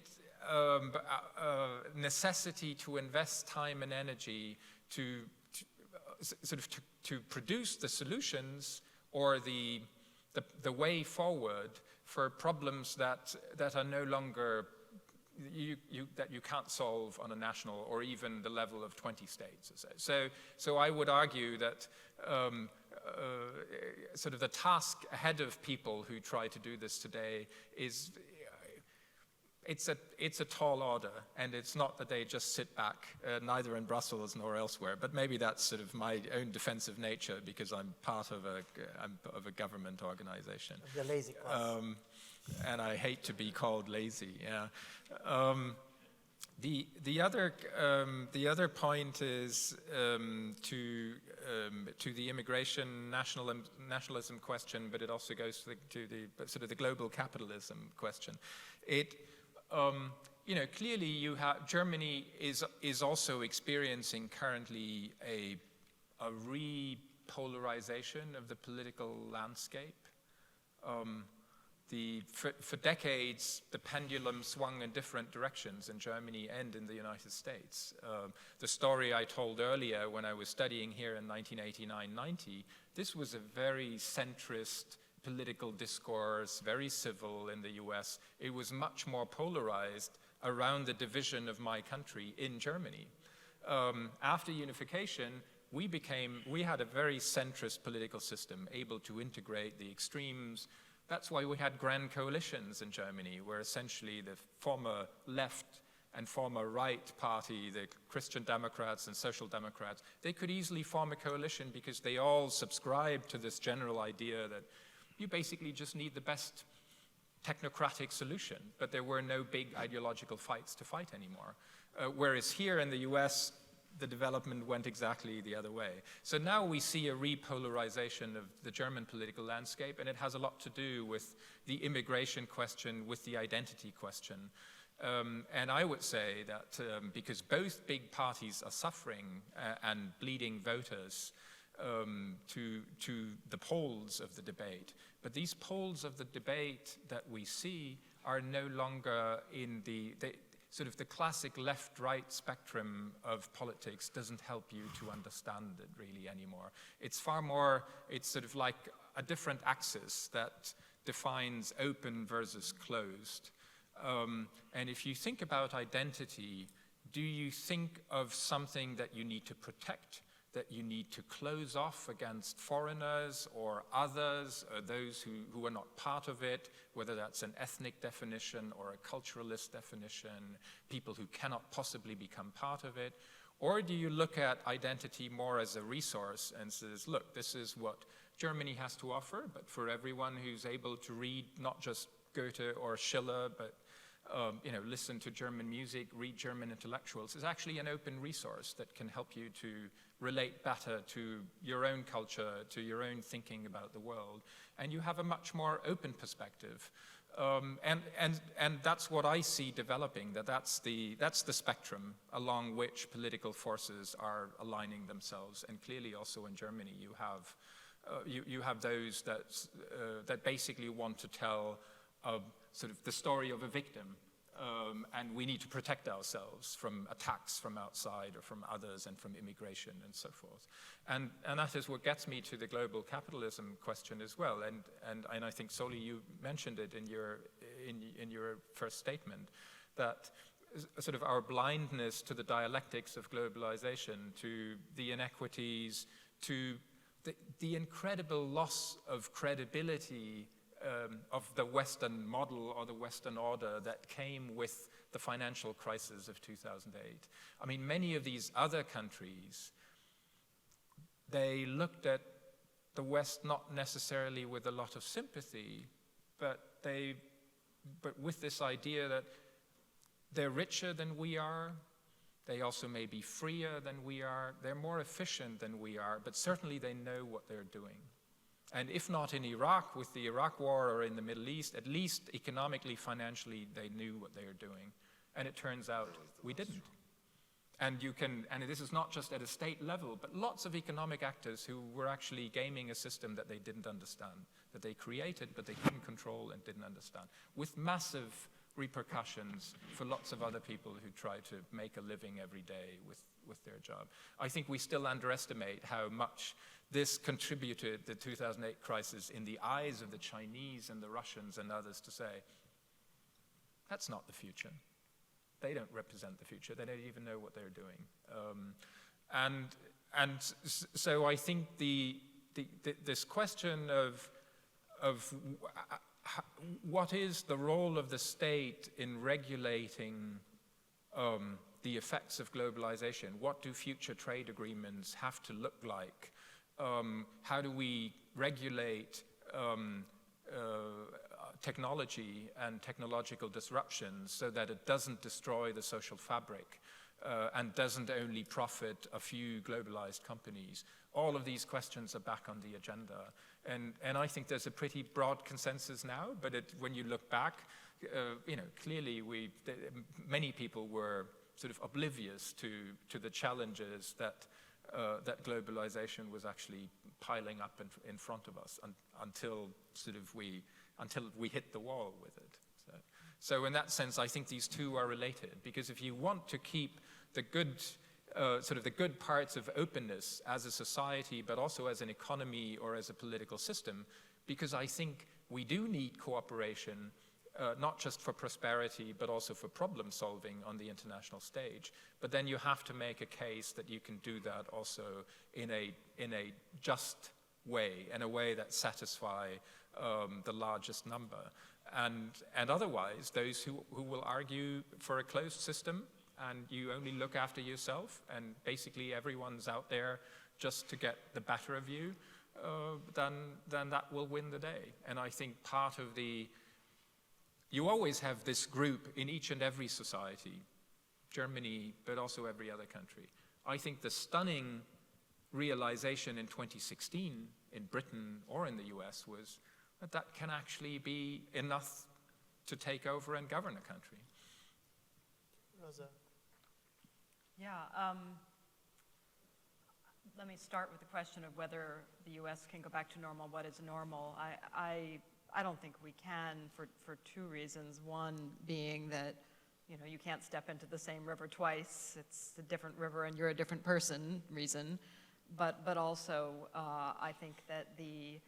necessity to invest time and energy to produce the solutions or the way forward for problems that are no longer that you can't solve on a national or even the level of 20 states. So I would argue that sort of the task ahead of people who try to do this today is it's a tall order, and it's not that they just sit back, neither in Brussels nor elsewhere. But maybe that's sort of my own defensive nature because I'm part of a government organization. The lazy class. And I hate to be called lazy. Yeah. The other point is to the immigration nationalism question, but it also goes to the sort of the global capitalism question. Clearly Germany is also experiencing currently a repolarization of the political landscape. For decades, the pendulum swung in different directions in Germany and in the United States. The story I told earlier when I was studying here in 1989-90, this was a very centrist political discourse, very civil in the US. It was much more polarized around the division of my country in Germany. After unification, we had a very centrist political system, able to integrate the extremes. That's why we had grand coalitions in Germany, where essentially the former left and former right party, the Christian Democrats and Social Democrats, they could easily form a coalition because they all subscribed to this general idea that you basically just need the best technocratic solution, but there were no big ideological fights to fight anymore. Whereas here in the US, the development went exactly the other way. So now we see a repolarization of the German political landscape, and it has a lot to do with the immigration question, with the identity question. And I would say that because both big parties are suffering and bleeding voters to the poles of the debate, but these poles of the debate that we see are no longer in the sort of the classic left-right spectrum of politics doesn't help you to understand it really anymore. It's far more, it's sort of like a different axis that defines open versus closed. And if you think about identity, do you think of something that you need to protect, that you need to close off against foreigners or others, or those who are not part of it, whether that's an ethnic definition or a culturalist definition, people who cannot possibly become part of it? Or do you look at identity more as a resource and says, look, this is what Germany has to offer, but for everyone who's able to read not just Goethe or Schiller, but listen to German music, read German intellectuals, is actually an open resource that can help you to relate better to your own culture, to your own thinking about the world, and you have a much more open perspective. And that's what I see developing, that's the spectrum along which political forces are aligning themselves. And clearly also in Germany you have those that basically want to tell sort of the story of a victim, and we need to protect ourselves from attacks from outside or from others and from immigration and so forth. And that is what gets me to the global capitalism question as well. And I think, Soli, you mentioned it in your first statement, that sort of our blindness to the dialectics of globalization, to the inequities, to the incredible loss of credibility of the Western model or the Western order that came with the financial crisis of 2008. I mean, many of these other countries, they looked at the West not necessarily with a lot of sympathy, but with this idea that they're richer than we are, they also may be freer than we are, they're more efficient than we are, but certainly they know what they're doing. And if not in Iraq, with the Iraq War, or in the Middle East, at least economically, financially, they knew what they were doing. And it turns out we didn't. And this is not just at a state level, but lots of economic actors who were actually gaming a system that they didn't understand, that they created, but they couldn't control and didn't understand, with massive repercussions for lots of other people who try to make a living every day with their job. I think we still underestimate how much this contributed the 2008 crisis in the eyes of the Chinese and the Russians and others to say, that's not the future. They don't represent the future. They don't even know what they're doing. So I think this question of what is the role of the state in regulating the effects of globalization? What do future trade agreements have to look like? How do we regulate technology and technological disruptions so that it doesn't destroy the social fabric and doesn't only profit a few globalized companies? All of these questions are back on the agenda. And I think there's a pretty broad consensus now, but when you look back, clearly many people were sort of oblivious to the challenges that globalization was actually piling up in front of us until we hit the wall with it. So in that sense, I think these two are related, because if you want to keep the good the good parts of openness as a society, but also as an economy or as a political system, because I think we do need cooperation, not just for prosperity, but also for problem solving on the international stage. But then you have to make a case that you can do that also in a just way, in a way that satisfies the largest number. And otherwise, those who will argue for a closed system, and you only look after yourself, and basically everyone's out there just to get the better of you, then that will win the day. And I think part of you always have this group in each and every society, Germany, but also every other country. I think the stunning realization in 2016 in Britain or in the US was that can actually be enough to take over and govern a country. Rosa. Yeah, let me start with the question of whether the US can go back to normal. What is normal? I don't think we can for two reasons. One being that, you can't step into the same river twice. It's a different river and you're a different person reason. But also, I think that the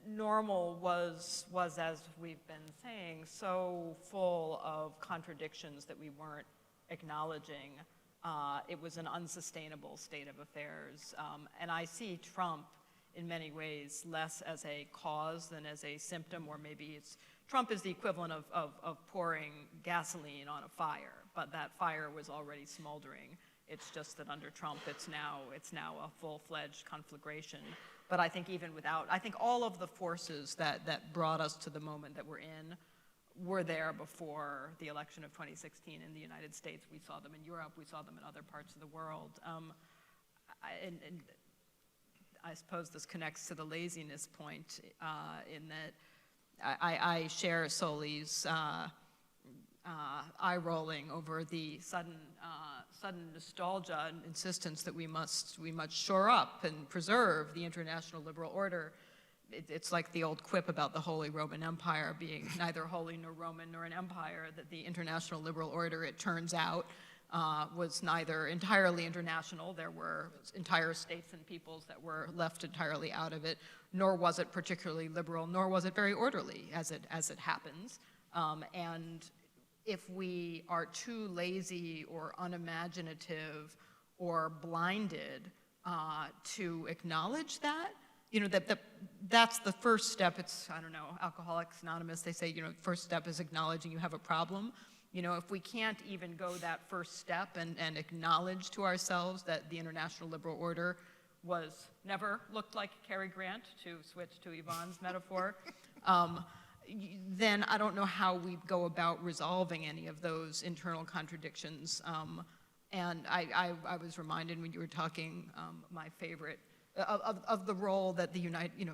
normal was, as we've been saying, so full of contradictions that we weren't acknowledging. It was an unsustainable state of affairs. And I see Trump in many ways less as a cause than as a symptom, or maybe Trump is the equivalent of pouring gasoline on a fire, but that fire was already smoldering. It's just that under Trump, it's now a full-fledged conflagration. But I think even without, I think all of the forces that brought us to the moment that we're in were there before the election of 2016 in the United States. We saw them in Europe. We saw them in other parts of the world. And I suppose this connects to the laziness point in that I share Soli's eye-rolling over the sudden nostalgia and insistence that we must shore up and preserve the international liberal order. It's like the old quip about the Holy Roman Empire being neither holy nor Roman nor an empire, that the international liberal order, it turns out, was neither entirely international. There were entire states and peoples that were left entirely out of it, nor was it particularly liberal, nor was it very orderly, as it happens. And if we are too lazy or unimaginative or blinded to acknowledge that, that's the first step. It's, I don't know, Alcoholics Anonymous, they say, first step is acknowledging you have a problem. If we can't even go that first step and acknowledge to ourselves that the international liberal order never looked like Cary Grant, to switch to Yvonne's metaphor, then I don't know how we go about resolving any of those internal contradictions. And I was reminded when you were talking, my favorite, of the role that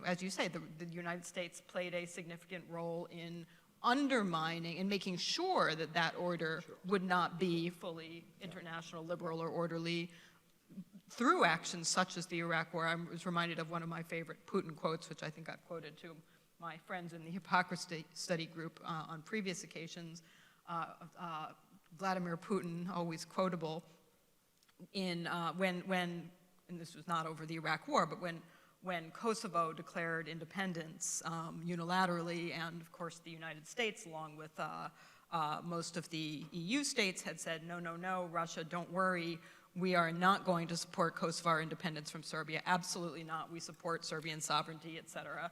as you say, the United States played a significant role in undermining and making sure that that order would not be fully international, liberal, or orderly through actions such as the Iraq War. I was reminded of one of my favorite Putin quotes, which I think I've quoted to my friends in the hypocrisy study group on previous occasions. Vladimir Putin, always quotable, in and this was not over the Iraq War, but when Kosovo declared independence unilaterally, and of course the United States, along with most of the EU states, had said, no, Russia, don't worry, we are not going to support Kosovar independence from Serbia, absolutely not, we support Serbian sovereignty, etc.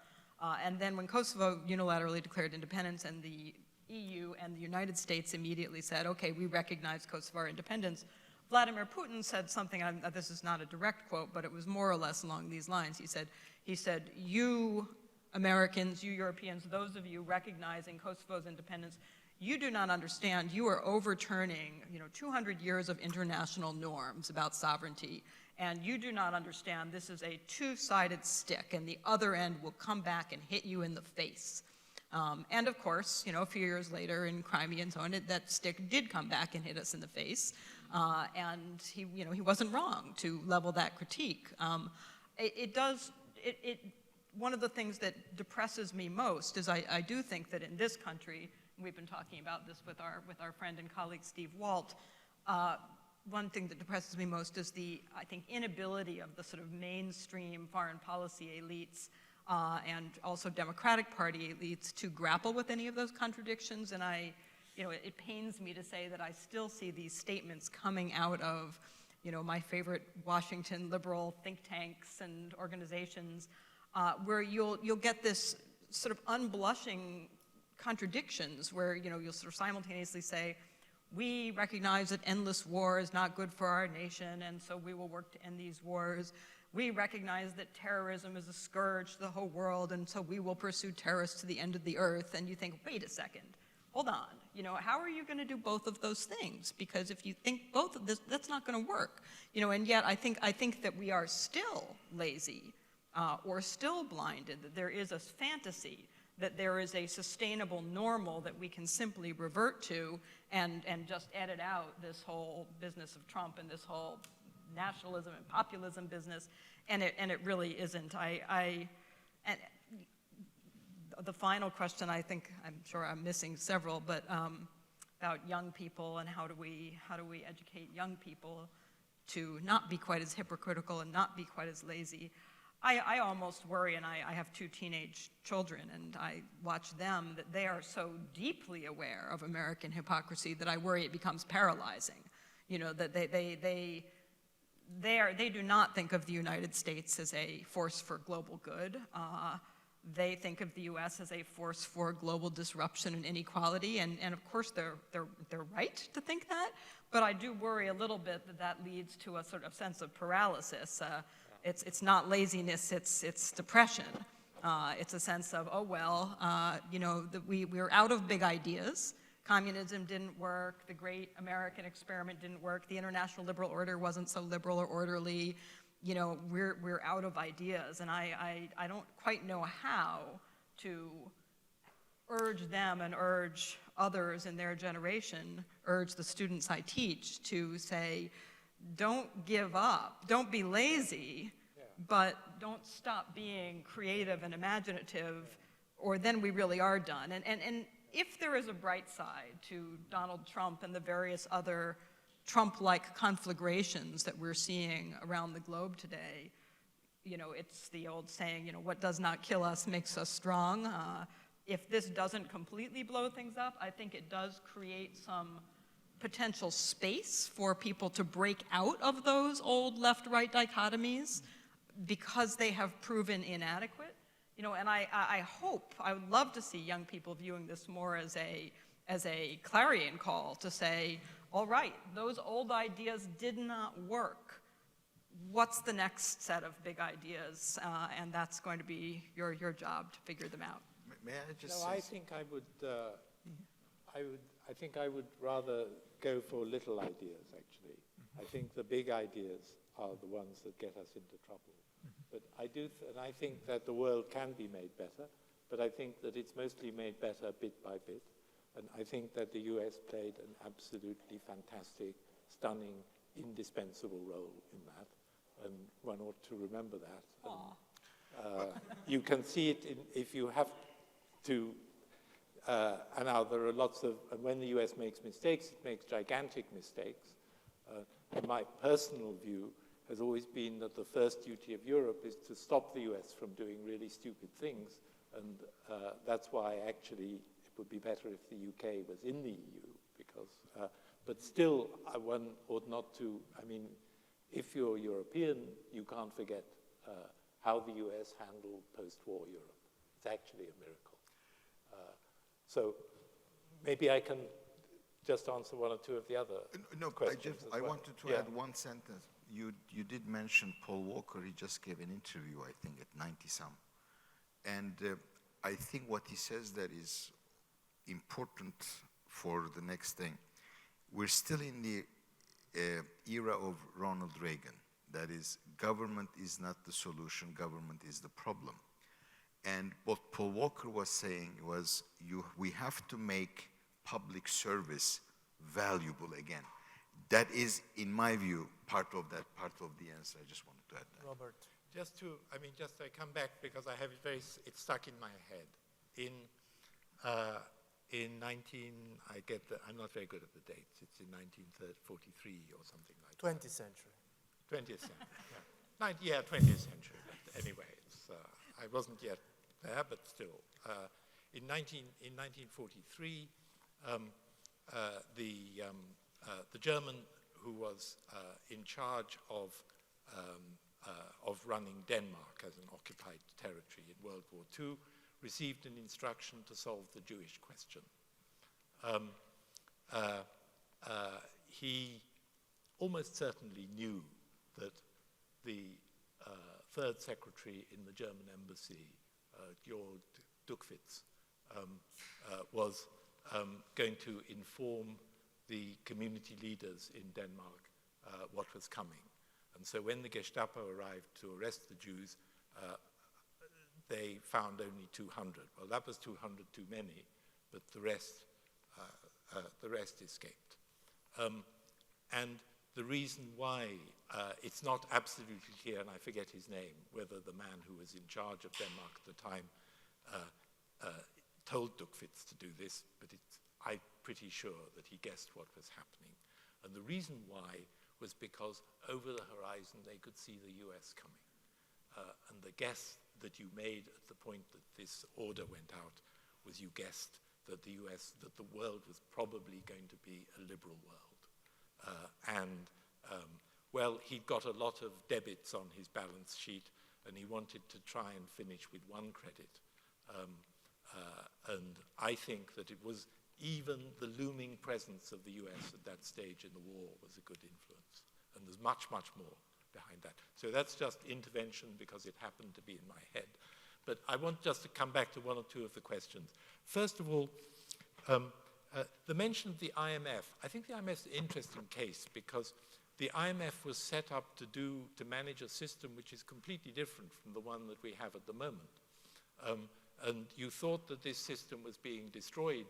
And then when Kosovo unilaterally declared independence, and the EU and the United States immediately said, okay, we recognize Kosovar independence, Vladimir Putin said something, this is not a direct quote, but it was more or less along these lines. He said, you Americans, you Europeans, those of you recognizing Kosovo's independence, you do not understand, you are overturning 200 years of international norms about sovereignty, and you do not understand this is a two-sided stick, and the other end will come back and hit you in the face. And of course, a few years later in Crimea and so on, that stick did come back and hit us in the face. And he wasn't wrong to level that critique. One of the things that depresses me most is I do think that in this country, and we've been talking about this with our friend and colleague Steve Walt, one thing that depresses me most is I think, inability of the sort of mainstream foreign policy elites and also Democratic Party elites to grapple with any of those contradictions. And it pains me to say that I still see these statements coming out of, my favorite Washington liberal think tanks and organizations, where you'll get this sort of unblushing contradictions where, you'll sort of simultaneously say, we recognize that endless war is not good for our nation, and so we will work to end these wars. We recognize that terrorism is a scourge to the whole world, and so we will pursue terrorists to the end of the earth. And you think, wait a second, hold on. How are you going to do both of those things? Because if you think both of this, that's not going to work. And yet I think that we are still lazy or still blinded, that there is a fantasy that there is a sustainable normal that we can simply revert to and just edit out this whole business of Trump and this whole nationalism and populism business, and it really isn't. And the final question, I'm sure I'm missing several, but about young people and how do we educate young people to not be quite as hypocritical and not be quite as lazy. I almost worry, and I have 2 teenage children, and I watch them, that they are so deeply aware of American hypocrisy that I worry it becomes paralyzing. That they do not think of the United States as a force for global good. They think of the US as a force for global disruption and inequality, and of course they're right to think that, but I do worry a little bit that that leads to a sort of sense of paralysis. It's not laziness, it's depression. It's a sense of, oh well, you know, we're out of big ideas. Communism didn't work, the great American experiment didn't work, the international liberal order wasn't so liberal or orderly. You know, we're out of ideas, and I don't quite know how to urge them and urge others in their generation, urge the students I teach to say, don't give up, don't be lazy, but don't stop being creative and imaginative, or then we really are done. And if there is a bright side to Donald Trump and the various other Trump-like conflagrations that we're seeing around the globe today, you know, it's the old saying, you know, what does not kill us makes us strong. If this doesn't completely blow things up, I think it does create some potential space for people to break out of those old left-right dichotomies because they have proven inadequate. You know, and I hope, I would love to see young people viewing this more as a clarion call to say, all right, those old ideas did not work. What's the next set of big ideas? And that's going to be your job to figure them out. May I just No, say I think I think I would rather go for little ideas, actually. I think the big ideas are the ones that get us into trouble. But and I think that the world can be made better, but I think that it's mostly made better bit by bit. And I think that the US played an absolutely fantastic, stunning, indispensable role in that. And one ought to remember that. And, you can see it if you have to, and now there are lots of, and when the US makes mistakes, it makes gigantic mistakes. And my personal view has always been that the first duty of Europe is to stop the US from doing really stupid things. And that's why actually it would be better if the UK was in the EU, because, but still one ought not to, I mean, if you're European, you can't forget how the US handled post-war Europe. It's actually a miracle. So maybe I can just answer one or two of the other questions. I wanted to add one sentence. You did mention Paul Walker. He just gave an interview, I think, at 90-some. And I think what he says that is important for the next thing. We're still in the era of Ronald Reagan. That is, government is not the solution, government is the problem. And what Paul Walker was saying was, we have to make public service valuable again. That is, in my view, part of the answer. I just wanted to add that. Robert. Just to, I come back because I have it it's stuck in my head. In I'm not very good at the dates. It's in 1943 or something like 20th century. 20th century, yeah. 20th century. But anyway, I wasn't yet there, but still. In 1943, the German who was in charge of running Denmark as an occupied territory in World War II received an instruction to solve the Jewish question. He almost certainly knew that the third secretary in the German embassy, Georg Duckwitz, was going to inform the community leaders in Denmark what was coming. And so when the Gestapo arrived to arrest the Jews, they found only 200. Well, that was 200 too many, but the rest escaped. And the reason why it's not absolutely clear, and I forget his name, whether the man who was in charge of Denmark at the time told Duckwitz to do this, but I'm pretty sure that he guessed what was happening. And the reason why was because over the horizon they could see the US coming. And the guess that you made at the point that this order went out was you guessed that that the world was probably going to be a liberal world. Well, he'd got a lot of debits on his balance sheet, and he wanted to try and finish with one credit. And I think that it was even the looming presence of the US at that stage in the war was a good influence. And there's much, much more behind that. So that's just intervention because it happened to be in my head. But I want just to come back to one or two of the questions. First of all, the mention of the IMF. I think the IMF is an interesting case because the IMF was set up to manage a system which is completely different from the one that we have at the moment. And you thought that this system was being destroyed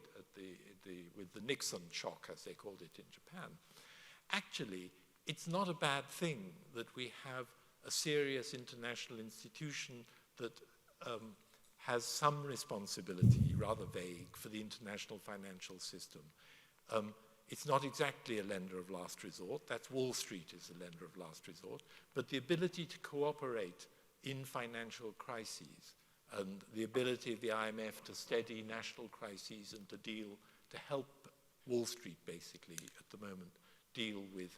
with the Nixon shock, as they called it in Japan. Actually, it's not a bad thing that we have a serious international institution that has some responsibility, rather vague, for the international financial system. It's not exactly a lender of last resort. That's Wall Street is a lender of last resort. But the ability to cooperate in financial crises and the ability of the IMF to steady national crises and to help Wall Street, basically, at the moment, deal with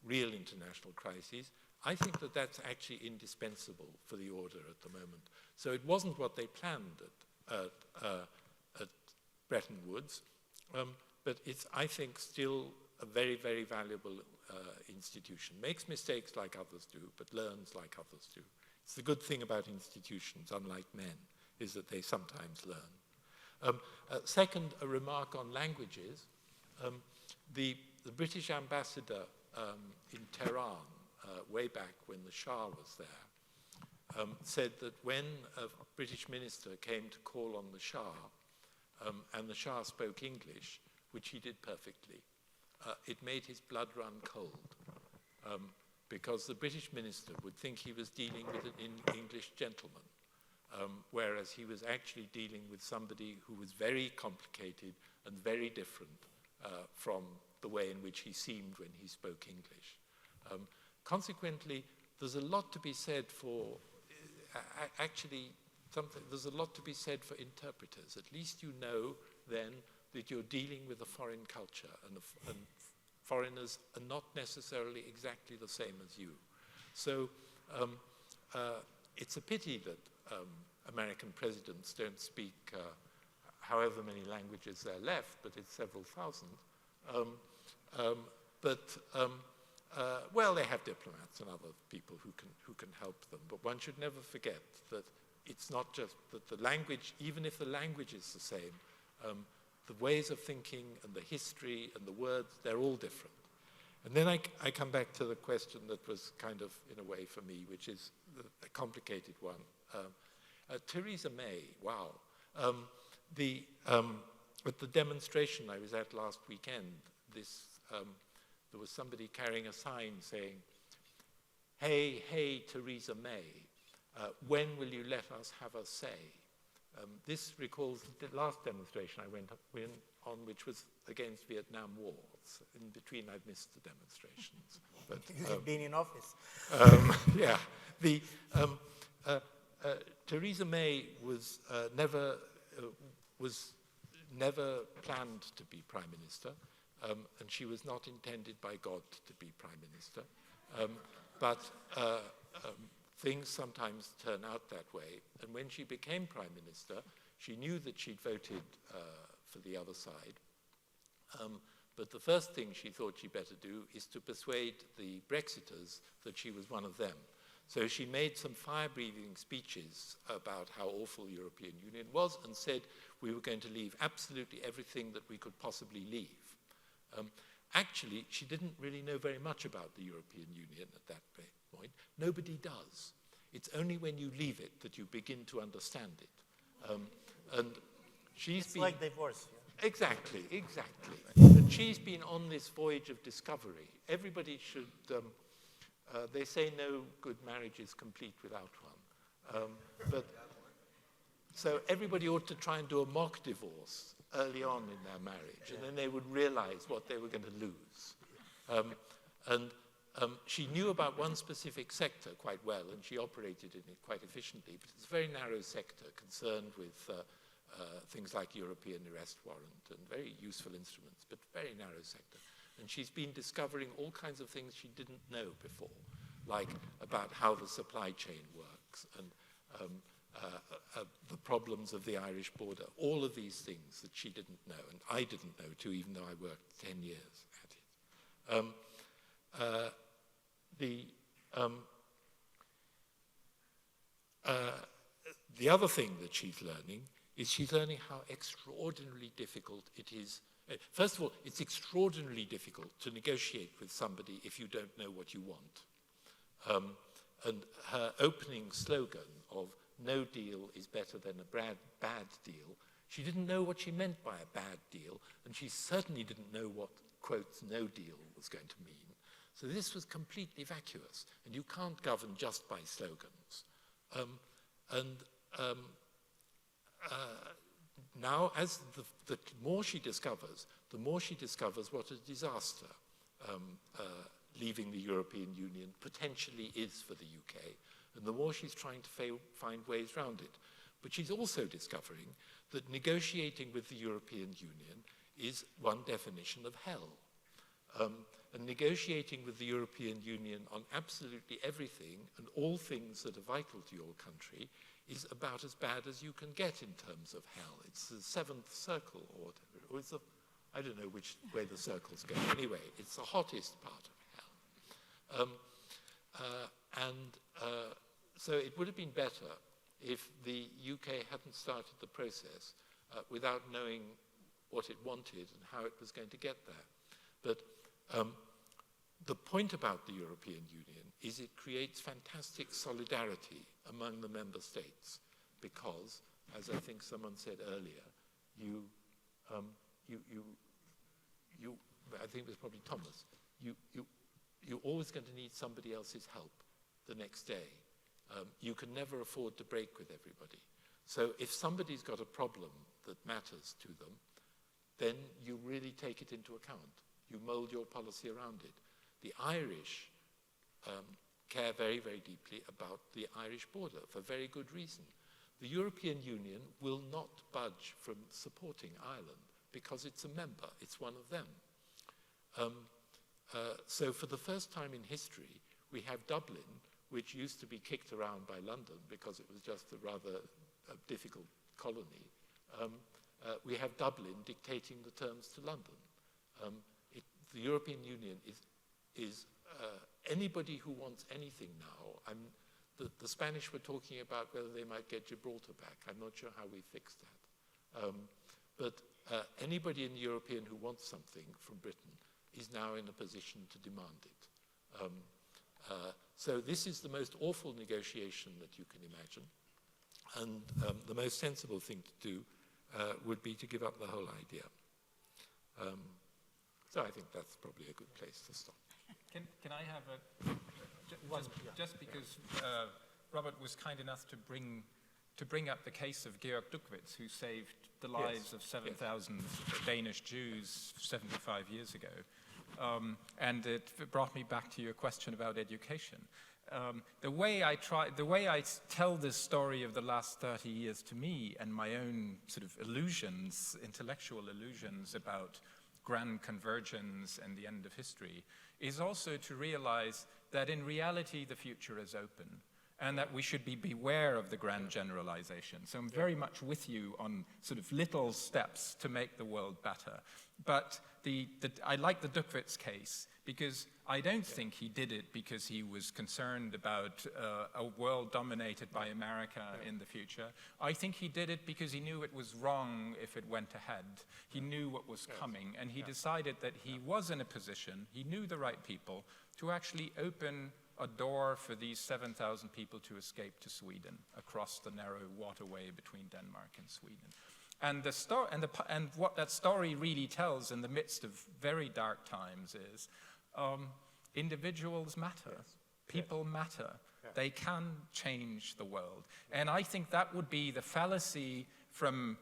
real international crises, I think that that's actually indispensable for the order at the moment. So it wasn't what they planned at Bretton Woods, but it's, I think, still a very, very valuable institution. Makes mistakes like others do, but learns like others do. It's the good thing about institutions, unlike men, is that they sometimes learn. Second, a remark on languages. The British ambassador in Tehran, way back when the Shah was there, said that when a British minister came to call on the Shah, and the Shah spoke English, which he did perfectly, it made his blood run cold, because the British minister would think he was dealing with an English gentleman, whereas he was actually dealing with somebody who was very complicated and very different from the way in which he seemed when he spoke English. Consequently, there's a lot to be said for, there's a lot to be said for interpreters. At least you know then that you're dealing with a foreign culture, and foreigners are not necessarily exactly the same as you. So it's a pity that American presidents don't speak however many languages there are left, but it's several thousand. Well, they have diplomats and other people who can help them. But one should never forget that it's not just that the language, even if the language is the same, the ways of thinking and the history and the words, they're all different. And then I come back to the question that was kind of, in a way, for me, which is a complicated one. Theresa May, wow. At the demonstration I was at last weekend, there was somebody carrying a sign saying, "Hey, hey, Theresa May, when will you let us have a say?" This recalls the last demonstration I went on, which was against Vietnam War. In between, I've missed the demonstrations. But you've been in office. Yeah. Theresa May was never planned to be Prime Minister, and she was not intended by God to be Prime Minister. But things sometimes turn out that way. And when she became Prime Minister, she knew that she'd voted for the other side. But the first thing she thought she'd better do is to persuade the Brexiters that she was one of them. So she made some fire-breathing speeches about how awful the European Union was and said we were going to leave absolutely everything that we could possibly leave. Actually, she didn't really know very much about the European Union at that point. Nobody does. It's only when you leave it that you begin to understand it. And it's like divorce. Yeah? Exactly. And she's been on this voyage of discovery. Everybody should... they say no good marriage is complete without one. So everybody ought to try and do a mock divorce early on in their marriage, and then they would realize what they were going to lose. She knew about one specific sector quite well, and she operated in it quite efficiently, but it's a very narrow sector concerned with things like European arrest warrant and very useful instruments, but very narrow sector. And she's been discovering all kinds of things she didn't know before, like about how the supply chain works and the problems of the Irish border, all of these things that she didn't know, and I didn't know too, even though I worked 10 years at it. The other thing that she's learning is she's learning how extraordinarily difficult it is. First of all, it's extraordinarily difficult to negotiate with somebody if you don't know what you want. And her opening slogan of "no deal is better than a bad deal," she didn't know what she meant by a bad deal, and she certainly didn't know what, quotes, "no deal" was going to mean. So this was completely vacuous, and you can't govern just by slogans. Now, as the more she discovers, what a disaster leaving the European Union potentially is for the UK, and the more she's trying to find ways around it. But she's also discovering that negotiating with the European Union is one definition of hell. And negotiating with the European Union on absolutely everything and all things that are vital to your country is about as bad as you can get in terms of hell. It's the seventh circle, or it's I don't know which way the circles go. Anyway, it's the hottest part of hell. So it would have been better if the UK hadn't started the process without knowing what it wanted and how it was going to get there. But the point about the European Union is it creates fantastic solidarity among the member states because, as I think someone said earlier, I think it was probably Thomas, you're always going to need somebody else's help the next day. You can never afford to break with everybody. So if somebody's got a problem that matters to them, then you really take it into account. You mold your policy around it. The Irish care very, very deeply about the Irish border for very good reason. The European Union will not budge from supporting Ireland because it's a member, it's one of them. So for the first time in history, we have Dublin, which used to be kicked around by London because it was just a rather difficult colony. We have Dublin dictating the terms to London. The European Union is anybody who wants anything now. The Spanish were talking about whether they might get Gibraltar back. I'm not sure how we fix that. But anybody in the European who wants something from Britain is now in a position to demand it. So this is the most awful negotiation that you can imagine. And the most sensible thing to do would be to give up the whole idea. So I think that's probably a good place to stop. Can I have just because Robert was kind enough to bring up the case of Georg Duckwitz, who saved the lives of 7,000 Danish Jews 75 years ago. And it brought me back to your question about education. The way I tell this story of the last 30 years to me and my own sort of illusions, intellectual illusions about grand convergence and the end of history, is also to realize that in reality the future is open and that we should be beware of the grand generalization. So I'm very much with you on sort of little steps to make the world better. But I like the Duckwitz case because I don't think he did it because he was concerned about a world dominated by America in the future. I think he did it because he knew it was wrong if it went ahead. He knew what was coming, and he decided that he was in a position, he knew the right people, to actually open a door for these 7,000 people to escape to Sweden across the narrow waterway between Denmark and Sweden. And what that story really tells in the midst of very dark times is individuals matter. Yes. People matter. Yeah. They can change the world. And I think that would be the fallacy from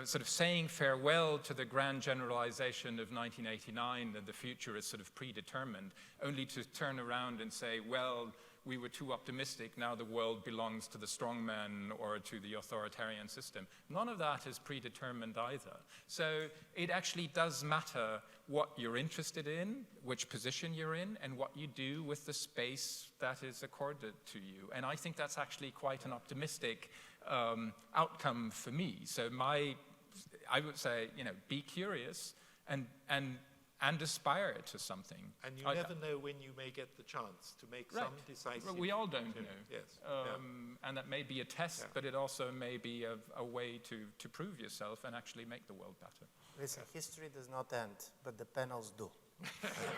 sort of saying farewell to the grand generalization of 1989 that the future is sort of predetermined, only to turn around and say, well, we were too optimistic, now the world belongs to the strongman or to the authoritarian system. None of that is predetermined either. So it actually does matter what you're interested in, which position you're in, and what you do with the space that is accorded to you. And I think that's actually quite an optimistic outcome for me. So I would say, be curious and aspire to something. And you never know when you may get the chance to make some decisive... Well, we all don't know. Yes. And that may be a test, but it also may be a way to prove yourself and actually make the world better. Listen, history does not end, but the panels do.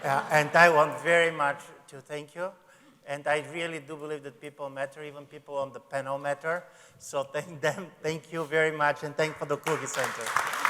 And I want very much to thank you. And I really do believe that people matter, even people on the panel matter. So thank them, thank you very much, and thank for the Kluge Center.